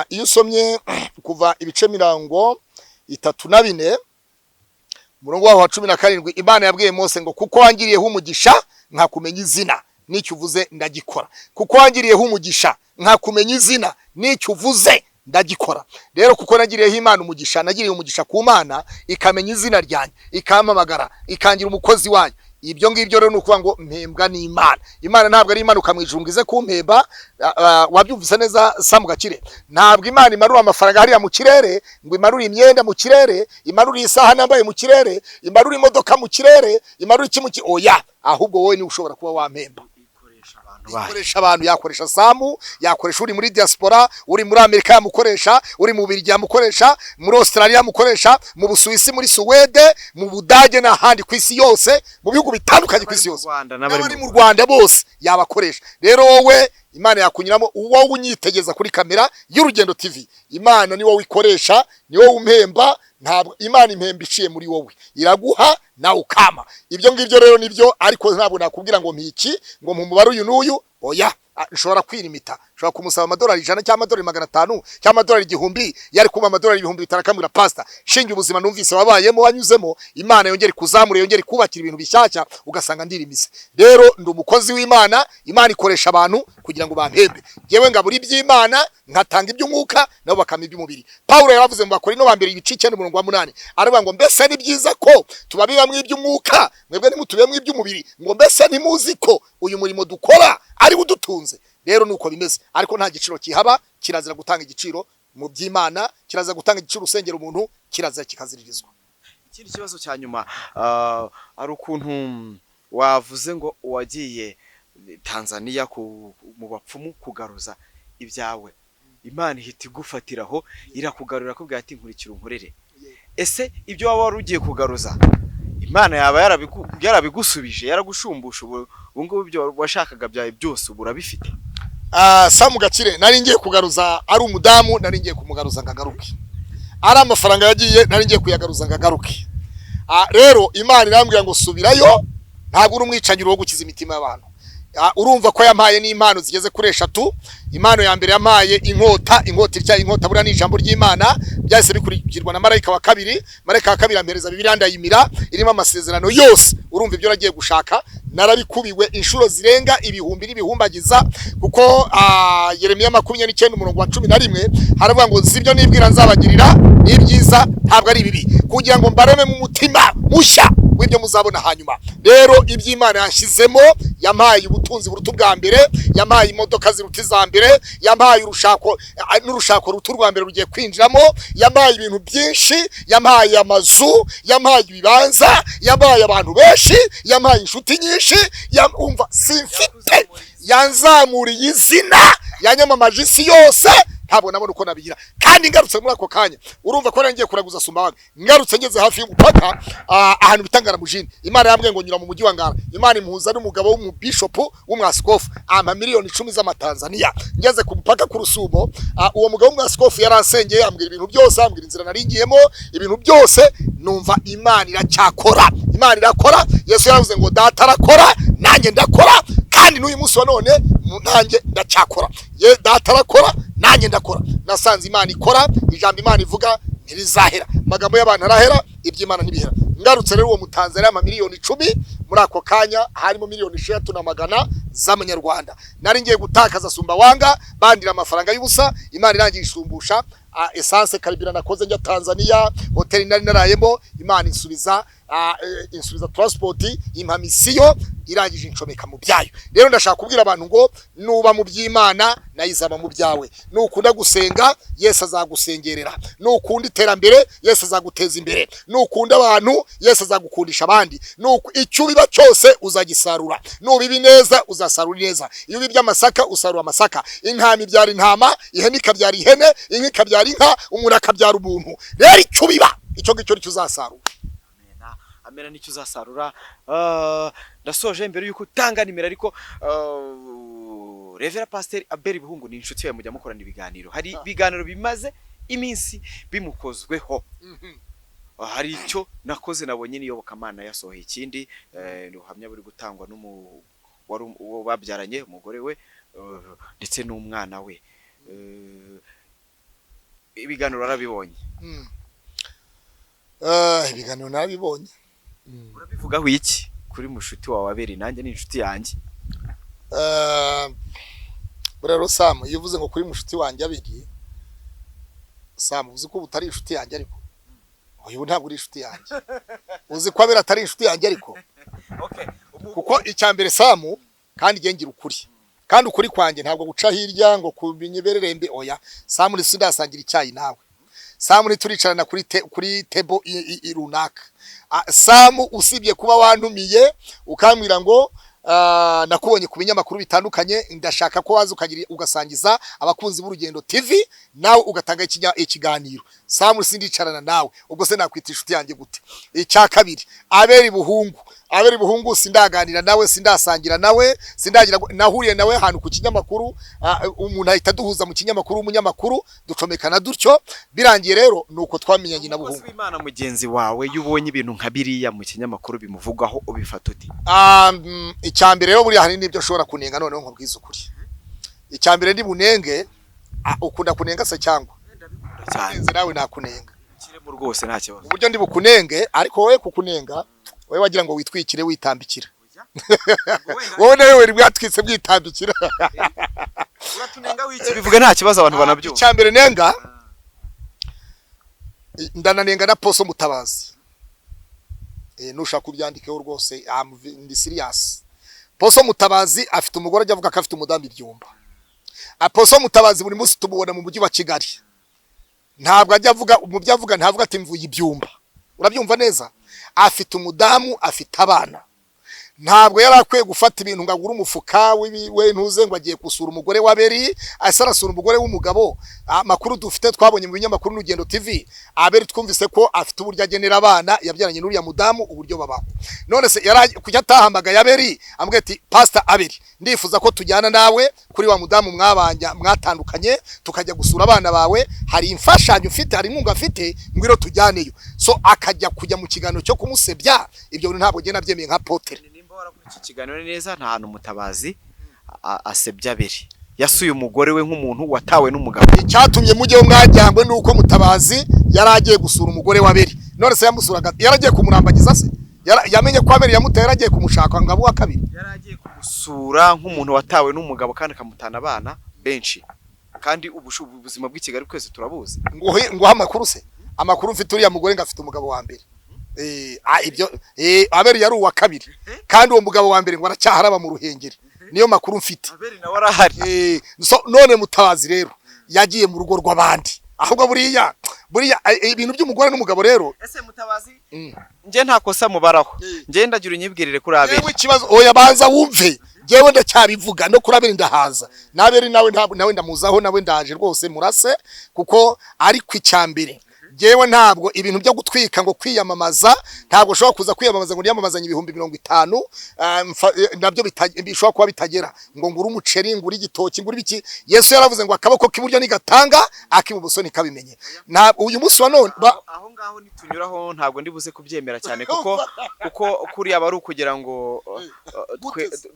Iyo usomye kuva ibice 34 murongo wa 17, Imana yabwiye Mose ngo kuko wangiriyeho umugisha nkakumenya izina n'icyo uvuze ndagikora. Kuko wangiriyeho umugisha nkakumenya izina n'icyo uvuze ndagikora. Rero kuko nagiriyeho Imana umugisha, nagiriye umugisha ku Mana ikamenya izina ryanjye, ikampamagara, ikangira umukozi wayo. ibyo ngibyo rero nukuvuga ngo mpembwa n'Imana. Imana ntabwo ari imanuka mu ijuru ngize kumpemba. Wabyumvise neza Samu Gakire, ntabwo Imana imarura amafaranga hariya mu kirere, ngo imarura imyenda mu kirere, imarura isaha nambaye mu kirere, imarura imodoka mu kirere, imarura iki mu oya, ahubwo wowe ni ushobora kuba wampemba. Ikoresha abantu, yakoresha Samu, yakoresha uri muri diaspora, uri muri Amerika yamukoresha, uri mu Bubiligi yamukoresha, muri Australia yamukoresha, mu Busuwisi, muri Suwede, mu Budage n'ahandi ku isi yose, mu bihugu bitandukanye ku isi yose, n'abari mu Rwanda bose yabakoresha. Rero wowe Imana yakunyuramo, wowe unyitegeza kuri kamera y'Urugendo TV, Imana ni wowe ikoresha, ni wowe umpemba. Ntabwo Imana impemba iciye muri wowe, iraguha nawe ukama. Ibyo ngibyo rero nibyo, ariko ntabwo nakubwira ngo mpiki ngo mu mubare uyu n'uyu, oya. Ushobora kwirimita, ushobora kumusaba amadolari 100 cyangwa amadolari 500 cyangwa amadolari 1000, yari kuba amadolari 5,000 akamwira pastor shinge ubuzima numvise wabayemo wanyuzemo, Imana yongere kuzamura, yongere kubakira ibintu bishyashya, ugasanga ndirimise. Rero ndi umukozi w'Imana, Imana ikoresha abantu kugira ngo bampembe. Yewe ngaburi by'Imana, nkatanga iby'umwuka nabo bakama iby'umubiri. Paulo yaravuze mu Bakorino ba mbere ibice 9:8, aravuga ngo mbese ni byiza ko tubabibamwe iby'umwuka, mwebwe nimutubemwe iby'umubiri, ngo mbese ntimuzi ko uyu murimo dukora ari udutunze. Rero nuko bimeze, ariko nta giciro kihaba, kirazira gutanga igiciro mu by'Imana, kirazira gutanga igiciro usengera umuntu, kirazira kikaziririzwa. Ikindi kibazo cya nyuma, ari ukuntu wavuze ngo wagiye Tanzania mu bapfumu kugaruza ibyawe, Imana ihita igufatiraho irakugarura kubwira ati nkurikira unkorere. Ese ibyo waba wari ugiye kugaruza Imana yaba yarabigusubije, yaragushumbusha, ubu ngubu ibyo washakaga byawe byose ubu urabifite? Samu Gakire, nari ngiye kugaruza ari umudamu, nari ngiye kumugaruza ngagaruke. Ari amafaranga yagiye, nari ngiye kuyagaruza ngagaruke. Rero Imana irambwira ngo subirayo, ntabwo uri umwicanyiro wo gukiza imitima y'abantu. Urumva ko yampaye n'impano zigeze kuri 3. Impano ya mbere yampaye inkota itya inkota bura n'ijambo ry'Imana, byahise bikurikirwa na marayika wa kabiri. Marayika wa kabiri ampereza Bibiliya ndayimira, irimo amasezerano yose. Urumva ibyo nagiye gushaka narabikubiwe inshuro zirenga ibihumbi n'ibihumbagiza, kuko Yeremiya 29:11 haravuga ngo zibyo nibwira nzabagirira n'ibyiza, ntabwo ari bibi, kugira ngo mbareme mu mutima mushya w'ibyo muzabona hanyuma. Rero iby'Imana yashyizemo, yampaye ubutunzi buruta bwa mbere, yampaye imodoka ziruta za mbere, yampaye n'urushako rutu rwa mbere rugiye kwinjiramo, yampaye ibintu byinshi, yampaye amazu, yampaye ibibanza, yampaye abantu benshi, yampaye inshuti nyinshi, umva simfite, yanzamuriye izina, yanyamamaje isi yose, ntabwo nabona uko nabigira. Kandi ngarutse muri ako kanya, urumva ko ngiye kuraguza Sumbawanga, ngarutse ngeze hafi y'umupaka ahantu bitangara mujini, Imana yambwiye ngo nyura mu mujyi wa Ngara. Imana impuza n'umugabo w'umubishop w'umwaskofu, miliyoni 10 z'amatanzania. Ngeze ku mupaka ku Rusumo, uwo mugabo w'umwaskofu yaransengeye, ambwira ibintu byose, ambwira inzira naringiyemo, ibintu byose. Numva Imana iracyakora, Imana irakora. Yesu yavuze ngo data arakora, nanjye ndakora, kandi n'uyu munsi wa none nanjye ndacyakora. Data arakora, nanjye ndakora. Nasanze Imana ikora, ijambo Imana ivuga ntirizahera, magambo y'abantu arahera, iby'Imana ntibihera. Ngarutse rero uwo mutanzania miliyoni 10, muri ako kanya harimo miliyoni 600 z'amanyarwanda. Nari ngiye gutakaza Sumbawanga, bandira amafaranga y'ubusa. Imana irangiye ishumbusha essence karibira nakoze njya Tanzania, hotel nari narayemo, Imana insubiza transport, impa misiyo, irangije incomeka mu byayo. Rero ndashaka kubwira abantu ngo nuba mu by'Imana nayizaba mu byawe. Nukunda gusenga, Yesu azagusengerera. Nukunda iterambere, Yesu azaguteza imbere. Nukunda abantu, Yesu azagukundisha abandi. Icyo biba cyose uzagisarura. Nubibi neza uzasarura neza. Iyo bibya amasaka usarura amasaka. Intama ibyara intama, ihene ikabyara ihene, inka ikabyara inka, umuntu akabyara umuntu. Rero icyo biba, icyo ngicyo cyo uzasarura. Amena nicyo uzasarura. Ndasoje mbere yuko utanga nimero, ariko Reverend Pastor Abel Buhungu ni inshuti yawe, mujya mukorana ibiganiro. Hari ibiganiro bimaze iminsi bimukozweho. Hari icyo nakoze nabonye niyobokamana yasohoye ikindi, ubuhamya buri gutangwa uwo babyaranye, umugore we ndetse n'umwana we. Ibiganiro arabibonye. Ibiganiro nabibonye. Urabivugaho iki kuri mushuti wawe Abel? Nanjye ni inshuti yanjye. Rero Sam, iyo uvuze ngo kuri mushuti wanjye Abel, Sam uzi ko utari inshuti yanjye ariko uyu ntabwo uri inshuti yanjye. Uzi ko Abel atari inshuti yanjye ariko. Okay. kuko icyambere Samu kandi ngira ukuri kandi ukuri kwanjye ntabwo guca hirya ngo kubinyebererembe oya Samu sindasangira icyayi nawe Samu ntituricarana kuri table runaka Samu usibye kuba wantumiye ukambwira ngo nakubonye ku binyamakuru bitandukanye ndashaka ko waza ugasangiza abakunzi b'Urugendo TV nawe ugatanga ikiganiro Samu sindicarana nawe ubwo se nakwita inshuti yanjye gute icya kabiri Abeli buhungu sindaganira nawe sindasangira nawe sindagira nahuriye nawe hanu ku kinyamakuru umuntu ahita duhuza mu kinyamakuru umunyamakuru ducomekana dutyo birangiye rero nuko twamenyanye na buhungu Imana mugenzi wawe yubonye ibintu nka biriya mu kinyamakuru bimuvugaho ubifata uti icyambere rero buri hari nibyo ushobora kunenga noneho nkubwiza ukuri icyambere ndi bunenge ukunda kunenga se cyangwa cyane nawe nakunenga kiremo rwose nta kibazo uburyo ndi bukunenge ariko wowe kukunenga wowe wagira ngo witwikire witambikira wowe nawe wari bwatwitse bwitambikira uratunenga wiki bivuga nta kibazo abantu banabyumva icyambere nenga ndananenga na Pst. Mutabazi nushaka kubyandikeho rwose ndi serious Pst. Mutabazi afite umugore ajya avuga ko afite umudambi byumba Pst. Mutabazi buri munsi tumubona mu mujyi wa Kigali ntabwo ajya avuga mu byavuga ntavuga ati mvuye ibyumba urabyumva neza afite umudamu afite abana ntabwo yarakwiye gufata ibintu ngagura umufuka we ntuze ngo agiye gusura umugore wa Abeli asarasura umugore w'umugabo makuru dufite twabonye mu binyamakuru Urugendo TV Abeli twumvise ko afite uburyo agenera abana yabyaranye n'uriya mudamu uburyo babaho none se kujya atahamagaye Abeli ambwiye ati Pst.Abel ndifuza ko tujyana nawe kuri wa mudamu mwatandukanye tukajya gusura abana bawe hari imfashanyo ufite hari inkunga afite ngwiro tujyaneyo so akajya kujya mu kiganiro cyo kumusebya ibyo ntabwo gena byemeye nka Apotre iki kiganiro neza nta hantu Mutabazi asebya Abeli yasuye umugore we nk'umuntu watawe n'umugabo icyatumye mujye mwajyangwe nuko Mutabazi yaragiye gusura umugore wa Abeli none se yamusuraga yaragiye kumurambagiza se yamenye ko Abeli yamuteye yaragiye kumushaka ngabo wa kabiri yaragiye kumusura nk'umuntu watawe n'umugabo kandi akamutana abana benshi kandi ubuzima bw'Ikigali kwese turabuzi ngo amakuru se amakuru mfite uriya mugore ngafite umugabo wa mbere ibyo Abeli yari uwa kabiri kandi uwo mugabo wa mbere ngo aracyaharaba mu Ruhengeri niyo makuru mfite Abeli nawe arahari none Mutabazi rero yagiye mu rugo rw'abandi ahubwo buriya ibintu by'umugore n'umugabo rero ese Mutabazi nje nta kosa mubaraho nje ndagira unyibwirire kuri Abeli yewe ikibazo oya banza wumve jewe ndacyabivuga no kuri Abeli ndahaza n'Abeli nawe ndamuzaho nawe ndaje rwose murase kuko ari kw'icyambere jewe ntabwo ibintu byo gutwika ngo kwiyamamaza ntabwo ushobora kuza kwiyamamaza ngo niyamamazanye 50,000 nabyo bishobora kuba bitagera ngo ngura umuceri ngura igitoki ngura ibiki Yesu yaravuze ngo akaboko k'iburyo nigatanga akibubuso nikabimenye uyu munsi wa none aho ngaho nitunyuraho ntabwo ndibuze kubyemera cyane kuko kuri aba ari ukugira ngo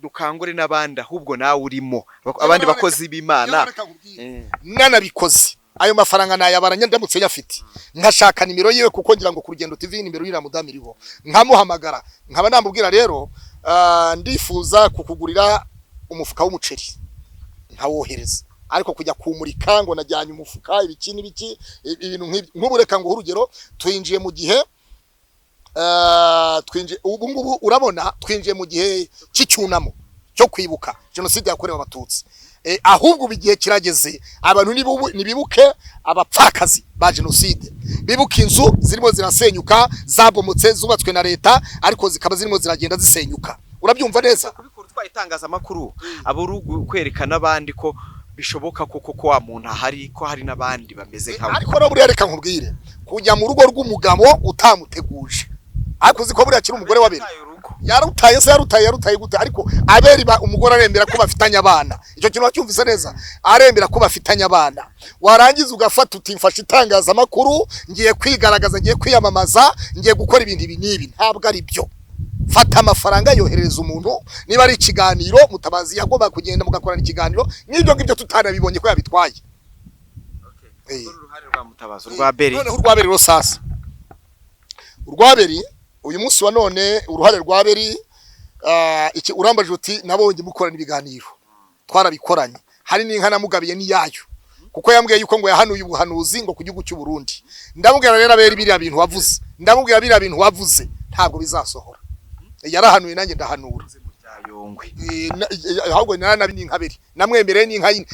dukangure n'abandi ahubwo nawe urimo abandi bakozi b'Imana nanabikoze ayo mafaranga nayabaranya ndamutse yafite nkashaka nimero yiwe kuko ngira ngo ku Rugendo TV nimero yira mudamu iriho nkamuhamagara nkaba namubwira rero ndifuza kukugurira umufuka w'umuceri nkawohereza ariko kujya kumurika ngo najyanye umufuka ibiki n'ibiki ibintu nk'ubureka ngo urugero twinjiye mu gihe ubu ngubu urabona twinjiye mu gihe cy'icyunamo cyo kwibuka jenoside yakorewe abatutsi ahubwo bigiye kirageze abantu nibibuke abapfakazi ba jenoside bibuka inzu zirimo zirasenyuka zabomotse zubatswe na leta ariko zikaba zirimo ziragenda zisenyuka urabyumva neza kubikora twayitangaza makuru abo kwerekana abandi ko bishoboka ko wa muntu ahari ko hari nabandi bameze nkawe ariko no buri reka nkubwire kujya mu rugo rw'umugabo utamuteguje ariko ziko buri akiri umugore w'Abeli yarutaye gute ariko Abeli umugore arembera ko bafitanye abana icyo kintu wacyumvise neza arembera ko bafitanye abana warangiza ugafata utimfasha itangaza makuru ngiye kwigaragaza ngiye kwiyamamaza ngiye gukora ibindi binibi ntabwo ari byo fata amafaranga yohereza umuntu niba ari ikiganiro Mutabazi yagomba kugenda mugakorana ikiganiro n'ibyo ngibyo tutanabibonye ko yabitwaye uruhare rwa Mutabazi rwa Abeli none urwa Abeli rosasa urwa Abeli uyu munsi wa none uruhare rwa Abeli iki urambaje uti nabonye mukorana ibiganiro twarabikoranye hari n'inka namugabiye niyayo kuko yambwiye yuko ngo yahanuye ubuhanuzi ngo ku gihugu cy'u Burundi ndamubwira rero Abeli biriya bintu wavuze ntabwo bizasohora yarahanuye nanjye ndahanura ahubwo naranabi n'inkabiri namwemereye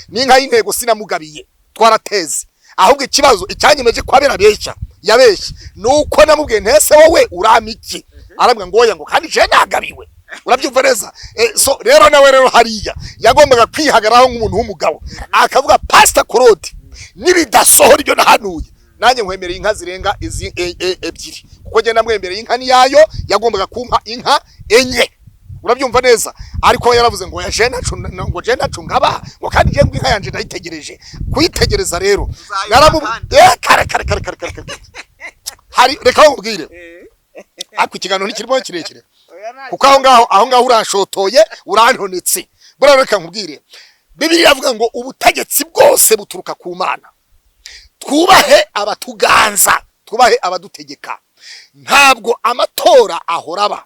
n'inka y'intego sinamugabiye twarateze ahubwo ikibazo icyanyemeje kwabera besha yabeshye nuko namubwiye ntese wowe uramiki arambwa ngo oya ngo kandi je nagabiwe urabyumva neza so rero nawe rero hariya yagombaga kwihagaraho nk'umuntu w'umugabo akavuga Pst.Claude nibidasohora ibyo nahanuye nanjye nkwemereye inka zirenga izi ebyiri kuko je namwemereye inka ni yayo yagombaga kumpa inka enye urabyumva neza ariko yaravuze ngo je nacungaba ngo kandi je inka yanje ndayitegereje kuyitegereza rero kare hari reka nkubwire ako ikiganiro ntikirimo kirekire kuko aho ngaho uranshotoye urantonetse bora reka nkubwire Bibiliya yavuga ngo ubutegetsi bwose buturuka ku Mana twubahe abatuganza twubahe abadutegeka ntabwo amatora ahoraba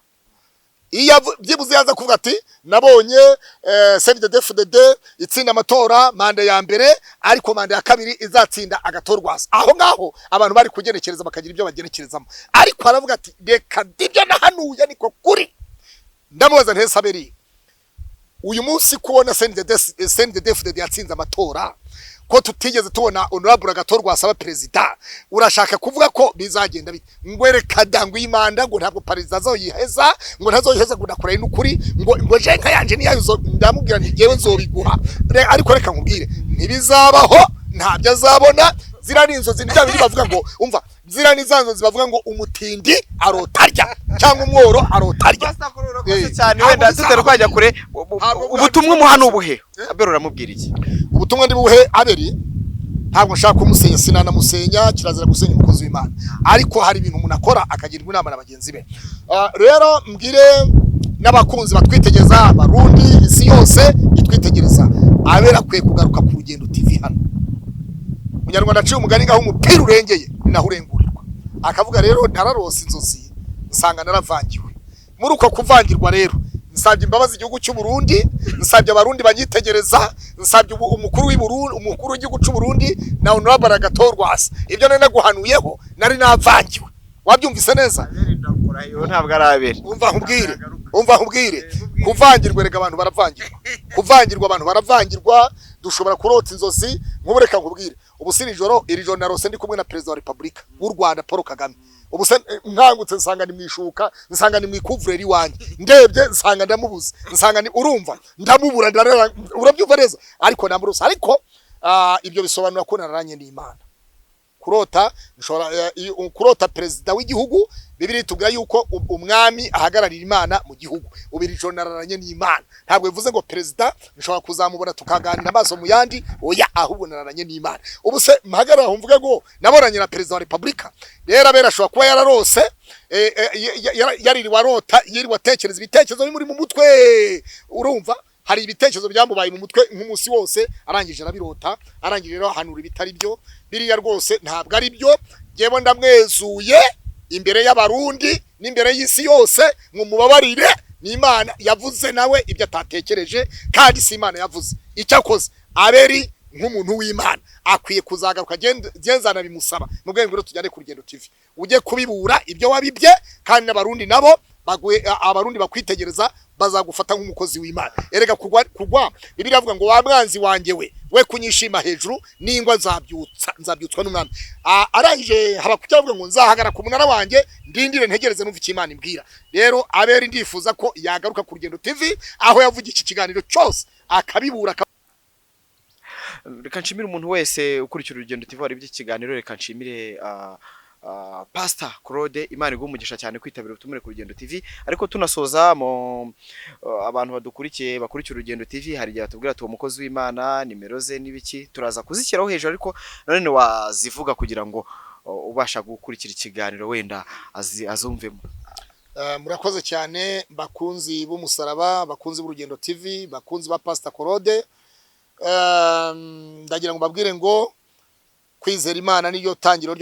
iya byibuze yaza kuvuga ati nabonye CNDD-FDD itsinda amatora manda ya mbere ariko manda ya kabiri izatsinda agatorwasa aho ngaho abantu bari kugenekereza bakagira ibyo bagenekerezamo ariko aravuga ati reka dibyo nahanuye niko kuri ndamubaza ntesaberi uyu munsi kubona CNDD-FDD yatsinze amatora ko tutigeze tubona honorable agatorwa asaba president urashaka kuvuga ko bizagenda bite ngwereka dangu y'imanda ngo ntabwo president azoyiheza ngo ntazoyiheza ngo nakora n'ukuri ngo je nka yanje niyo ndamubwira nti jewe nzobiguha ariko reka nkubwire ntibizabaho ntabyo azabona zira n'inzozi nijya bavuga ngo umva zira n'izanzozi bavuga ngo umutindi arotarya cyangwa umworo arotarya cyane wenda tuterwajya kure ubutumwa umuhano ubuhe abero uramubwira iki ubutumwa ndi buhe aberi ntabwo nshaka kumusenya sinana musenya kirazira gusenya umukozi w'Imana ariko hari ibintu umuntu akora akagirwa inama n'abagenzi be rero mbwire n'abakunzi batwitegereza barundi isi yose itwitegereza abera kwe kugaruka ku rugendo TV hano Munyarwanda aciye umugani ngaho umupira urengeye naho urengurirwa akavuga rero ntararose inzozi nsanga naravangiwe muri uko kuvangirwa rero nsabye imbabazi igihugu cy'u Burundi nsabye abarundi banyitegereza nsabye umukuru w'Iburundi umukuru w'igihugu cy'u Burundi na honorable agatorwasa ibyo nari naguhanuyeho nari navangiwe wabyumvise neza ntabwo arabere umva nkubwire kuvangirwa rega abantu baravangirwa dushobora kurota inzozi nk'ubureka nkubwire ubusiri iri joro narose ndi kumwe na president wa Republika w'u Rwanda Paul Kagame ubuse nkangutse nsanga ni mwishuka nsanga ni mwikuvureri wanje ndebye nsanga ndamubuze nsanga ni urumva ndamubura urabyumva neza ariko namurusa ariko ibyo bisobanura ko naranye n'Imana kurota president w'igihugu Bibiliya itubwira yuko umwami ahagararira Imana mu gihugu ubirije nararanye n'Imana ntabwo bivuze ngo president nshobora kuzamubona tukaganira amaso mu yandi oya ahubwo nararanye n'Imana ubuse mpagarara humvuge ngo naboranye na president wa Republika rero abera ashobora kuba yararose yariri warota yiri watekereza ibitekerezo bimuri mu mutwe urumva hari ibitekerezo byamubaye mu mutwe nk'umunsi wose arangije arabirota arangije rero hanura ibitari byo biriya rwose ntabwo ari byo yebo ndamwezuye imbere y'abarundi n'imbere y'isi yose ngo mubabarire n'Imana yavuze nawe ibyo atatekereje kandi si Imana yavuze icyakoze aberi nk'umuntu w'Imana akwiye kuzagaruka genzana bimusaba mu bwenge rero tujyane ku rugendo TV ujye kubibura ibyo wabibye kandi n'abarundi nabo abarundi bakwitegereza bazagufata nk'umukozi w'Imana erega kugwa Bibiliya avuga ngo wa mwanzi wanje we kunyishima hejuru n'ingwa nzabyutswa n'umwami arangije habakucyavuga ngo nzahagara ku munara wanje ndindire ntegereze numva ikimana imbwira rero aberi ndifuza ko yagaruka ku rugendo TV aho yavuga iki kiganiro cyose akabibura reka nshimire umuntu wese ukurikira urugendo TV ari by'ikiganiro reka nshimire Pst.Claude Imana igumugisha cyane kwitabira ubutumire ku rugendo TV ariko tunasoza mu abantu badukurikiye bakurikira urugendo TV hari igihe batubwira ati uwo mukozi w'Imana nimero ze nibiki turaza kuzishyiraho hejuru ariko none wazivuga kugira ngo ubasha gukurikira ikiganiro wenda azumvemo murakoze cyane bakunzi b'umusaraba bakunzi b'urugendo TV bakunzi ba Pst.Claude ndagira ngo babwire ngo kwizera Imana niyo tangiro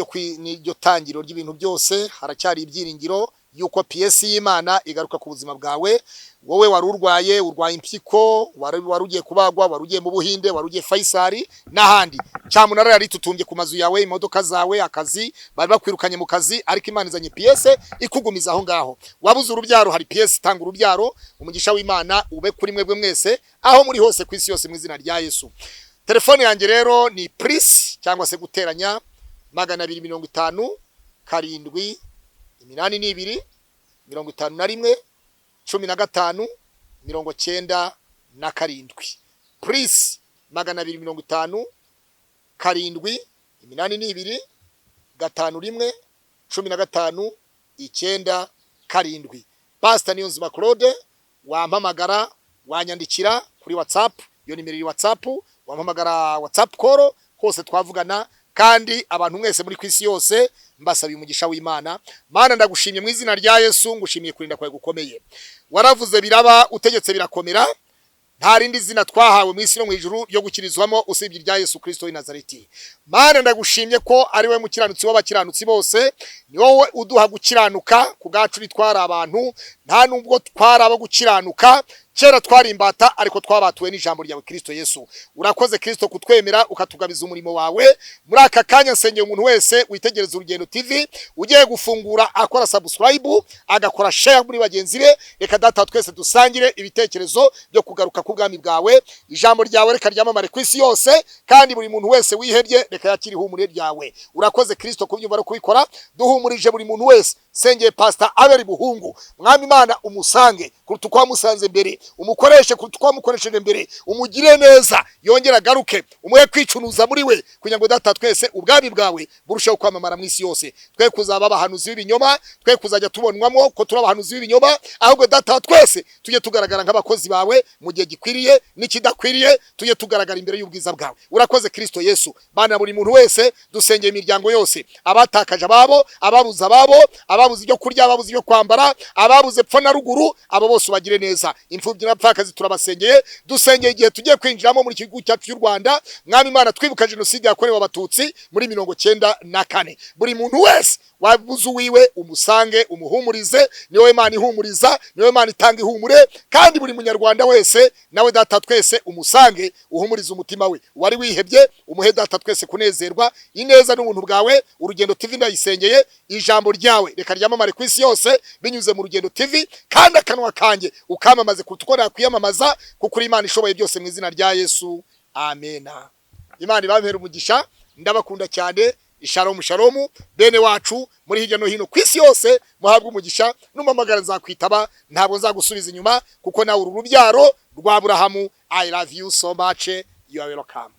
ry'ibintu byose haracyari ibyiringiro yuko PS y'Imana igaruka ku buzima bwawe wowe urwaye impyiko warugiye kubagwa warugiye mu Buhinde warugiye Faisal n'ahandi cyamunara yari tutumbye ku mazu yawe, imodoka zawe, akazi, bari bakwirukanye mu kazi, ariko Imana izanye piyese ikugumiza aho ngaho. Wabuze urubyaro, hari piyese itanga urubyaro. Umugisha w'Imana ube kuri mwebwe mwese aho muri hose ku isi yose mu izina rya Yesu. Telefone yanjye rero ni plus cyangwa se guteranya 250 7 82 51 15 97 plus 250 7 82 51 15 97. Pastor Pst.Claude, wampamagara wanyandikira kuri WhatsApp, iyo nimero iri WhatsApp, wampamagara WhatsApp call, hose twavugana. Kandi abantu mwese muri kwisi yose mbasabiye umugisha w'Imana. Mana ndagushimye mu izina rya Yesu, ngushimiye kurinda kwawe gukomeye. Waravuze biraba, utegetse birakomera. Nta rindi zina twahawe mu isi no mu ijuru ryo gukirizwamo usibye rya Yesu Kristo w'i Nazareti. Mana ndagushimye ko ari we mukiranutsi w'abakiranutsi bose, ni wowe uduha gukiranuka. Ku bwacu bitwara abantu, nta nubwo twaraba gukiranuka. Kera twari imbata, ariko twabatuwe n'ijambo ryawe Kristo Yesu. Urakoze Kristo kutwemera ukatugabiza umurimo wawe. Muri aka kanya nsengeye umuntu wese witegereza Urugendo TV, ugiye gufungura akora subscribe, agakora share muri bagenzi be. Reka data twese dusangire ibitekerezo byo kugaruka ku bwami bwawe. Ijambo ryawe reka ryamamare ku isi yose, kandi buri muntu wese wihebye reka yakiri ihumure ryawe. Urakoze Kristo kubyumva no kubikora. Duhumurije buri muntu wese. Sengeye Pst.Abel Buhungu, Mwami Imana umusange kuruta uko wamusanze mbere, umukoreshe kuruta uko wamukoresheje mbere, umugire neza, yongera garuke, umuhe kwicunuza muri we, kugira ngo data twese ubwami bwawe burushaho kwamamara mu isi yose. Twe kuzaba abahanuzi b'ibinyoma, twe kuzajya tubonwamo ko turi abahanuzi b'ibinyoma, ahubwo data twese tujye tugaragara nk'abakozi bawe mu gihe gikwiriye n'ikidakwiriye, tujye tugaragara imbere y'ubwiza bwawe. Urakoze Kristo Yesu. Bana buri muntu wese dusengeye imiryango yose, abatakaje ababo, ababuze ababo, ababuze ibyo kurya, ababuze ibyo kwambara, ababuze pfa na ruguru, abo bose ubagire neza. Imfubyi n'abapfakazi turabasengeye. Dusengeye igihe tugiye kwinjiramo muri igihugu cyacu cy'u Rwanda. Mwami Imana, twibuka jenoside yakorewe abatutsi muri 1994. Buri muntu wese wabuze uwiwe umusange, umuhumurize. Ni wowe Imana ihumuriza, ni wowe Imana itanga ihumure. Kandi buri munyarwanda wese nawe data twese umusange, uhumurize umutima we. Wari wihebye, umuhe data twese kunezerwa. Ineza n'ubuntu bwawe. Urugendo TV ndayisengeye. Ijambo ryawe reka ryamamare ku isi yose binyuze mu Urugendo TV, kandi akanwa kanjye ukamamaze kutukora kwiyamamaza, kuko uri Imana ishoboye byose mu izina rya Yesu. Amena. Imana ibampera umugisha. Ndabakunda cyane. Shalom shalom bene wacu muri hirya no hino ku isi yose, muhabwe umugisha. Numamagara nzakwitaba, ntabwo nzagusubiza inyuma, kuko nawe uru rubyaro rwa Aburahamu. I love you so much. You are welcome.